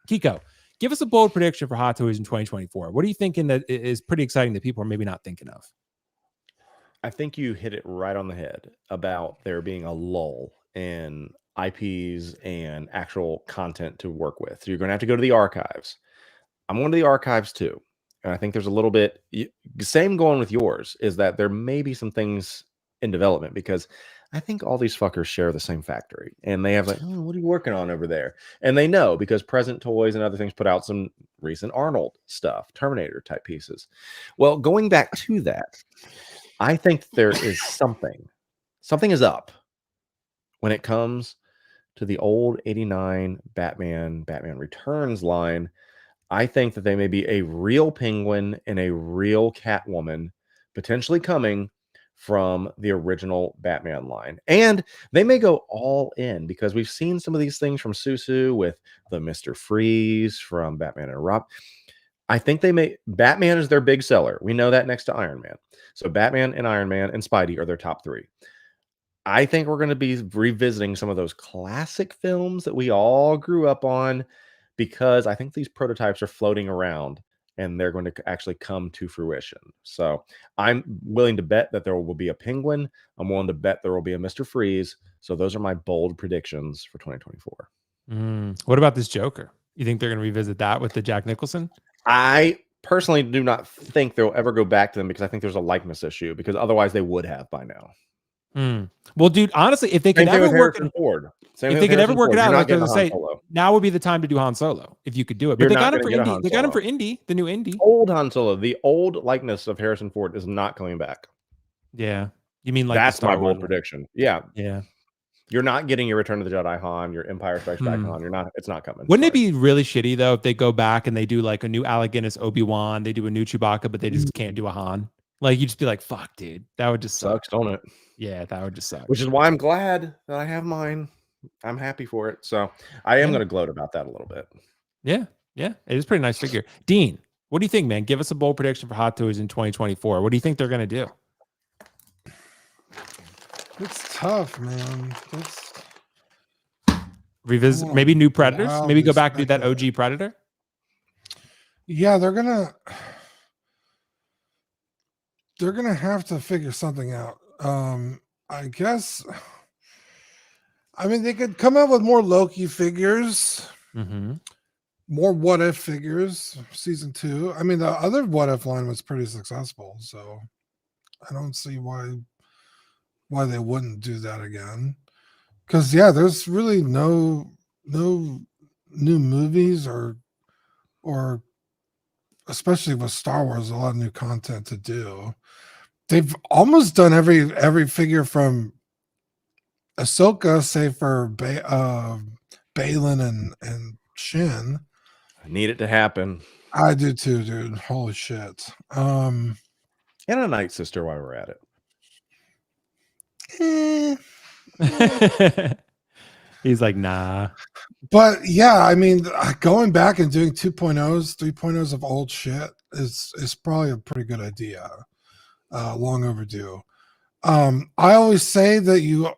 Keco, give us a bold prediction for Hot Toys in 2024. What are you thinking that is pretty exciting that people are maybe not thinking of? I think you hit it right on the head about there being a lull in IPs and actual content to work with. So you're going to have to go to the archives. I'm going to the archives too. And I think there's a little bit, same going with yours, is that there may be some things in development because I think all these fuckers share the same factory. And they have like, oh, what are you working on over there? And they know because Present Toys and other things put out some recent Arnold stuff, Terminator type pieces. Well, going back to that, I think there is something is up when it comes to the old 89 Batman Returns line. I think that they may be a real Penguin and a real Catwoman potentially coming from the original Batman line. And they may go all in because we've seen some of these things from Susu with the Mr. Freeze from Batman and Rob. I think Batman is their big seller. We know that next to Iron Man. So Batman and Iron Man and Spidey are their top three. I think we're going to be revisiting some of those classic films that we all grew up on, because I think these prototypes are floating around and they're going to actually come to fruition. So I'm willing to bet that there will be a Penguin. I'm willing to bet there will be a Mr. Freeze. So those are my bold predictions for 2024. What about this Joker? You think they're going to revisit that with the Jack Nicholson? I personally do not think they'll ever go back to them, because I think there's a likeness issue, because otherwise they would have by now. Well, dude, honestly, if they could ever work it, if they could ever work it out, like I was say, now would be the time to do Han Solo if you could do it. But they got him for Indy. They got him for Indy, the new Indy. Old Han Solo, the old likeness of Harrison Ford is not coming back. Yeah, you mean like that's my bold prediction? Yeah. You're not getting your Return of the Jedi Han, your Empire Strikes Back Han. You're not. It's not coming. Wouldn't it be really shitty though if they go back and they do like a new Alec Guinness Obi-Wan, they do a new Chewbacca, but they just can't do a Han? Like you just be like, fuck, dude, that would just sucks, don't it? Yeah, that would just suck. Which is why I'm glad that I have mine. I'm happy for it. So I am going to gloat about that a little bit. Yeah, it is a pretty nice figure. Dean, what do you think, man? Give us a bold prediction for Hot Toys in 2024. What do you think they're going to do? It's tough, man. Revisit maybe new Predators. Maybe go back to do that OG Predator. Yeah, they're gonna have to figure something out. I guess. I mean, they could come out with more Loki figures, more What If figures. Season 2. I mean, the other What If line was pretty successful, so I don't see why they wouldn't do that again. Because there's really no new movies or especially with Star Wars, a lot of new content to do. They've almost done every figure from Ahsoka, save for Balin and Shin. I need it to happen. I do too, dude. Holy shit. And a Night Sister while we're at it. He's like, nah. But yeah, I mean, going back and doing 2.0s, 3.0s of old shit is probably a pretty good idea. Long overdue. I always say that you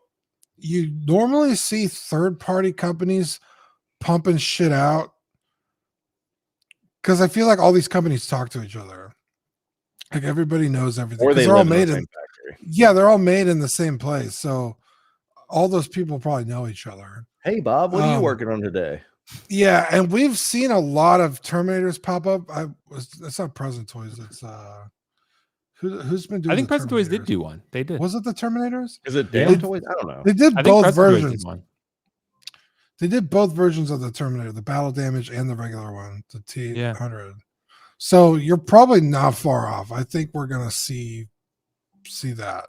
normally see third-party companies pumping shit out because I feel like all these companies talk to each other. Like everybody knows everything. Or they're all made in factory. Yeah, they're all made in the same place. So all those people probably know each other. Hey, Bob, what are you working on today? Yeah, and we've seen a lot of Terminators pop up. It's not Present Toys. It's who's been doing? I think Present Toys did do one. They did. Was it the Terminators? Is it Damn Toys? I don't know. They did both versions. They did both versions of the Terminator, the Battle Damage and the regular one, the T100. So you're probably not far off. I think we're gonna see that.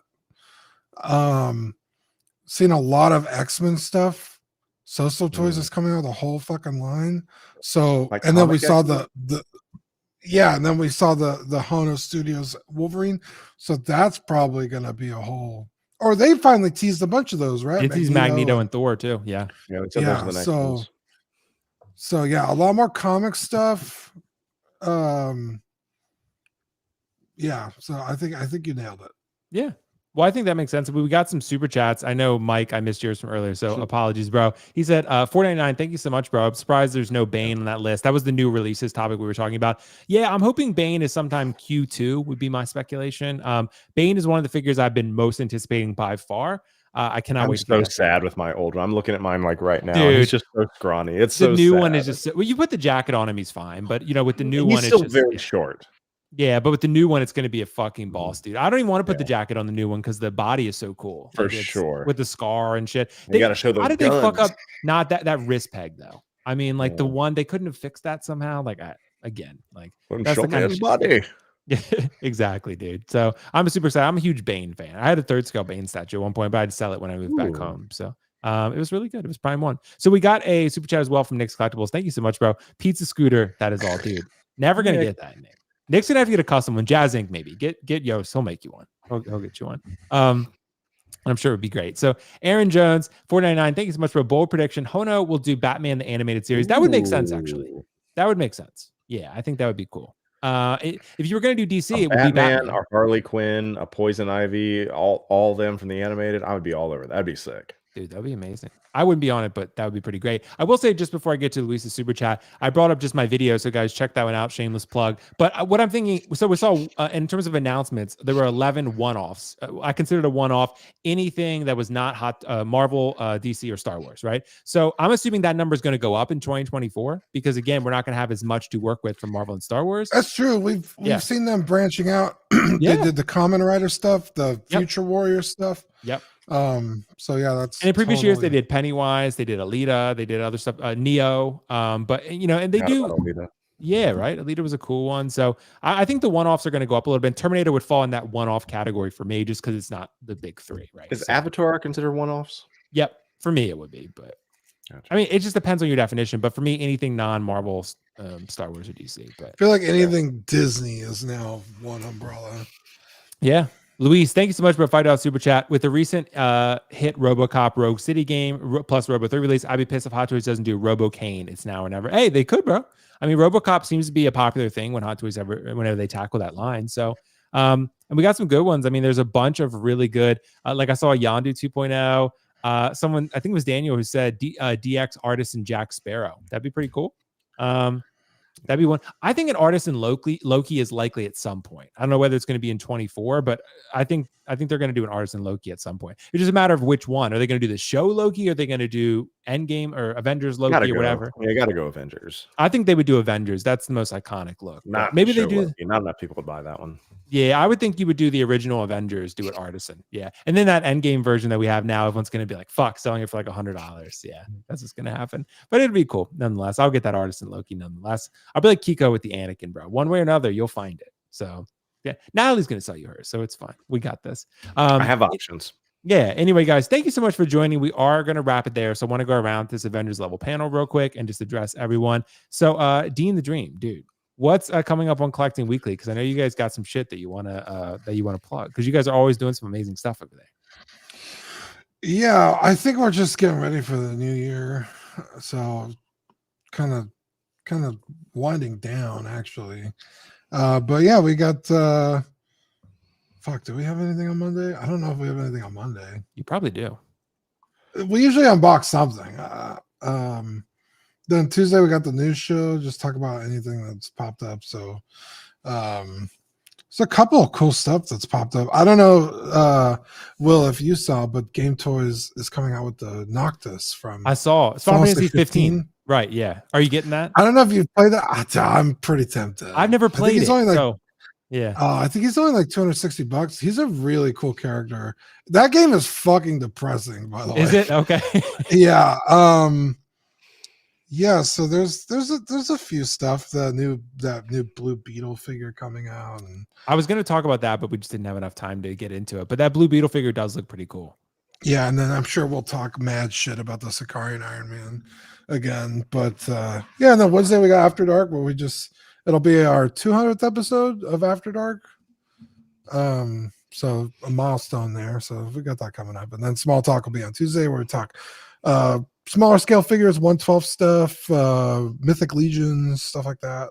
Seen a lot of X-Men stuff. Social Toys is coming out with a whole fucking line. So like, and then we saw the and then we saw the Hono Studios Wolverine. So that's probably gonna be a whole. Or they finally teased a bunch of those, right? It teased Magneto and Thor too. Yeah. So yeah, a lot more comic stuff. So I think you nailed it. Yeah. Well, I think that makes sense. We got some super chats. I know, Mike, I missed yours from earlier, so apologies, bro. He said, $4.99. Thank you so much, bro. I'm surprised there's no Bane on that list. That was the new releases topic we were talking about. Yeah, I'm hoping Bane is sometime Q2 would be my speculation. Bane is one of the figures I've been most anticipating by far. I cannot wait. I'm so sad with my old one. I'm looking at mine like right now. Dude, he's just so scrawny. It's the so new sad. one is just, well, you put the jacket on him, he's fine. But, with the new he's one, still it's just very short. Yeah, but with the new one, it's going to be a fucking boss, dude. I don't even want to put the jacket on the new one because the body is so cool. For sure. With the scar and shit. You got to show those How did guns. they fuck up not that wrist peg, though? I mean, like the one, they couldn't have fixed that somehow. Like, that's the kind of body. Yeah, exactly, dude. So I'm a super sad. I'm a huge Bane fan. I had a third scale Bane statue at one point, but I had to sell it when I moved back home. So it was really good. It was Prime 1. So we got a super chat as well from Nick's Collectibles. Thank you so much, bro. Pizza Scooter. That is all, dude. Never going to get that name. Nick's gonna have to get a custom one. Jazz Inc. Maybe get Yost. He'll make you one. He'll get you one. I'm sure it would be great. So Aaron Jones, $4.99. Thank you so much for a bold prediction. Hono will do Batman the animated series. That would make sense, actually. That would make sense. Yeah, I think that would be cool. If you were gonna do DC, it would be Batman, or Harley Quinn, a Poison Ivy, all of them from the animated. I would be all over that. That'd be sick. Dude, that'd be amazing. I wouldn't be on it, but that would be pretty great. I will say, just before I get to Luis's super chat, I brought up just my video, so guys, check that one out. Shameless plug. But what I'm thinking, so we saw in terms of announcements, there were 11 one-offs. I considered a one-off anything that was not hot Marvel, DC, or Star Wars, right? So I'm assuming that number is going to go up in 2024 because again, we're not going to have as much to work with from Marvel and Star Wars. That's true. We've seen them branching out. They did the Kamen Rider stuff, the Future Warrior stuff. Yep. So yeah, that's, and in previous years they did Pennywise, they did Alita, they did other stuff, Neo, but you know, and they do right. Alita was a cool one. So I think the one-offs are going to go up a little bit. Terminator would fall in that one-off category for me just because it's not the big three, right? Is Avatar considered one-offs? Yep, for me it would be, but gotcha. I mean it just depends on your definition, but for me anything non-Marvel, Star Wars or DC. But I feel like anything Disney is now one umbrella. Yeah. Luis, thank you so much for a $5 super chat. With the recent hit RoboCop Rogue City game plus Robo 3 release, I'd be pissed if Hot Toys doesn't do Robo Kane. It's now or never. Hey, they could, bro. I mean, RoboCop seems to be a popular thing when Hot Toys whenever they tackle that line. So, and we got some good ones. I mean, there's a bunch of really good. Like I saw a Yondu 2.0. Someone, I think it was Daniel, who said DX Artisan Jack Sparrow. That'd be pretty cool. That'd be one. I think an Artisan Loki is likely at some point. I don't know whether it's going to be in 24, but I think they're going to do an Artisan Loki at some point. It's just a matter of which one. Are they going to do the show Loki? Or are they going to do Endgame or Avengers Loki or whatever? Yeah, you got to go Avengers. I think they would do Avengers. That's the most iconic look. Maybe they do. Loki. Not enough people would buy that one. Yeah, I would think you would do the original Avengers, do it Artisan. Yeah. And then that Endgame version that we have now, everyone's going to be like, fuck, selling it for like $100. Yeah, that's what's going to happen. But it'll be cool. Nonetheless, I'll get that Artisan Loki nonetheless. I'll be like Keco with the Anakin, bro. One way or another, you'll find it. So, yeah. Natalie's going to sell you hers. So it's fine. We got this. I have options. Yeah. Anyway, guys, thank you so much for joining. We are going to wrap it there. So I want to go around this Avengers level panel real quick and just address everyone. So, Dean the Dream, dude. What's coming up on Collecting Weekly? Because I know you guys got some shit that you want to plug. Because you guys are always doing some amazing stuff over there. Yeah, I think we're just getting ready for the new year, so kind of winding down actually. But yeah, we got. Fuck, do we have anything on Monday? I don't know if we have anything on Monday. You probably do. We usually unbox something. Then Tuesday we got the news show. Just talk about anything that's popped up. So, it's a couple of cool stuff that's popped up. I don't know, Will, if you saw, but Game Toys is coming out with the Noctis from. I saw. It's Final Fantasy 15. Right? Yeah. Are you getting that? I don't know if you've played that. I'm pretty tempted. I've never played it. So, yeah. I think he's only like $260. He's a really cool character. That game is fucking depressing, by the way. Is it? Okay. Yeah. Yeah, so there's a few stuff. That new Blue Beetle figure coming out. And I was going to talk about that, but we just didn't have enough time to get into it. But that Blue Beetle figure does look pretty cool. Yeah, and then I'm sure we'll talk mad shit about the Sakarian Iron Man again. But yeah, and then Wednesday we got After Dark, where it'll be our 200th episode of After Dark. So a milestone there. So we got that coming up, and then Small Talk will be on Tuesday, where we talk smaller scale figures, 112 stuff, Mythic Legions, stuff like that,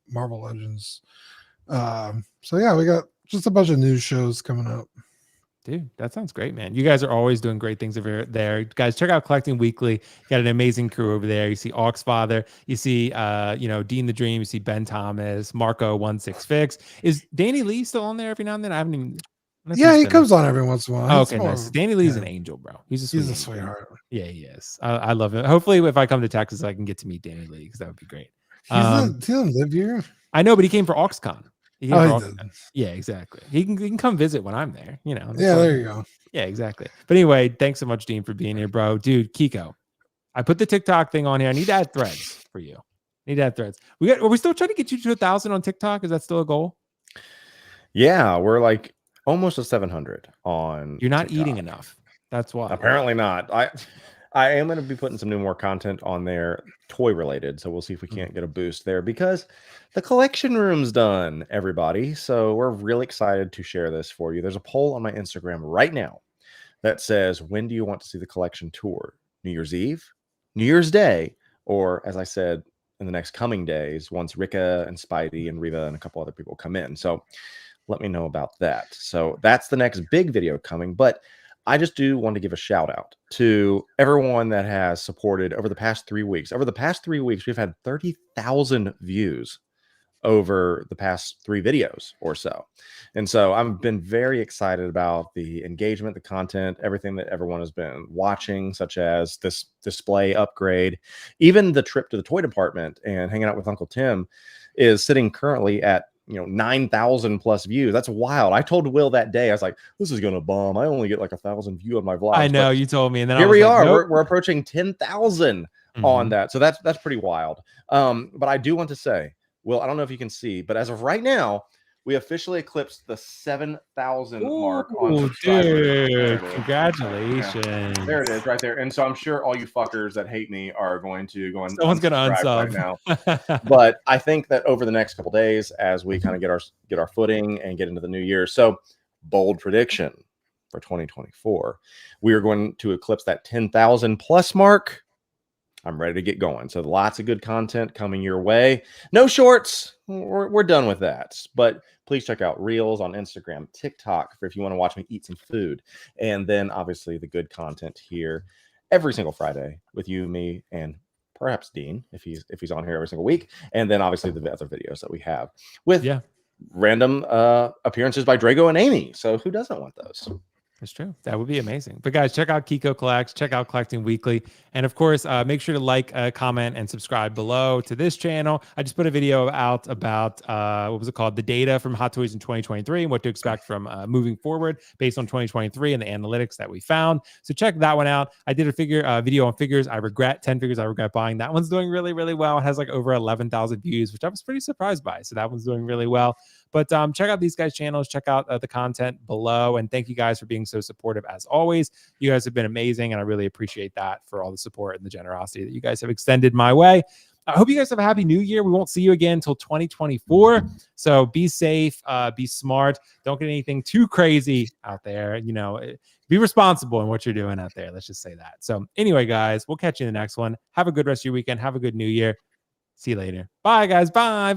Marvel Legends. So yeah, we got just a bunch of news shows coming up. Dude, that sounds great, man. You guys are always doing great things over there. Guys, check out Collecting Weekly. You got an amazing crew over there. You see Oxfather, you see Dean the Dream, you see Ben Thomas, Marco 165. Is Danny Lee still on there every now and then? I haven't even. Yeah, he comes on every once in a while. Oh, okay, nice. Danny Lee's an angel, bro. He's a sweetheart. Yeah, he is. I love him. Hopefully, if I come to Texas, I can get to meet Danny Lee because that would be great. He doesn't live here. I know, but he came for OxCon. He did. Yeah, exactly. He can come visit when I'm there. You know. Yeah, there you go. Yeah, exactly. But anyway, thanks so much, Dean, for being here, bro. Dude, Keco, I put the TikTok thing on here. I need to add threads for you. Are we still trying to get you to 1,000 on TikTok? Is that still a goal? Yeah, we're like almost at 700 on. You're not TikTok. Eating enough. That's why. Apparently not. I am going to be putting some more content on there, toy related. So we'll see if we can't get a boost there because the collection room's done, everybody. So we're really excited to share this for you. There's a poll on my Instagram right now that says, when do you want to see the collection tour? New Year's Eve, New Year's Day, or as I said, in the next coming days, once Rika and Spidey and Riva and a couple other people come in. So let me know about that. So that's the next big video coming. But I just do want to give a shout out to everyone that has supported over the past 3 weeks. Over the past 3 weeks, we've had 30,000 views over the past 3 videos or so. And so I've been very excited about the engagement, the content, everything that everyone has been watching, such as this display upgrade. Even the trip to the toy department and hanging out with Uncle Tim is sitting currently at 9,000 plus views. That's wild. I told Will that day, I was like, this is gonna bomb. I only get like 1,000 view on my vlog. I know, you told me, and then here I was we like, are. nope. We're approaching 10,000 on that. So that's pretty wild. But I do want to say, Will, I don't know if you can see, but as of right now, we officially eclipsed the 7,000 mark on subscribers. Dude, congratulations. Yeah. There it is, right there. And so I'm sure all you fuckers that hate me are going to go and someone's gonna unsub right now. But I think that over the next couple days, as we kind of get our footing and get into the new year, so bold prediction for 2024, we are going to eclipse that 10,000 plus mark. I'm ready to get going. So lots of good content coming your way. No shorts. We're done with that. But please check out Reels on Instagram, TikTok, for if you want to watch me eat some food. And then obviously the good content here every single Friday with you, me, and perhaps Dean, if he's on here every single week. And then obviously the other videos that we have with random appearances by Drago and Amy. So who doesn't want those? That's true. That would be amazing. But guys, check out Keco Collects, check out Collecting Weekly. And of course, make sure to like, comment, and subscribe below to this channel. I just put a video out about, what was it called? The data from Hot Toys in 2023 and what to expect from moving forward based on 2023 and the analytics that we found. So check that one out. I did a video on figures. 10 figures I regret buying. That one's doing really, really well. It has like over 11,000 views, which I was pretty surprised by. So that one's doing really well. But check out these guys' channels, check out the content below, and thank you guys for being so supportive as always. You guys have been amazing, and I really appreciate that for all the support and the generosity that you guys have extended my way. I hope you guys have a happy new year. We won't see you again until 2024. So be safe, be smart. Don't get anything too crazy out there. Be responsible in what you're doing out there. Let's just say that. So anyway, guys, we'll catch you in the next one. Have a good rest of your weekend. Have a good new year. See you later. Bye, guys. Bye.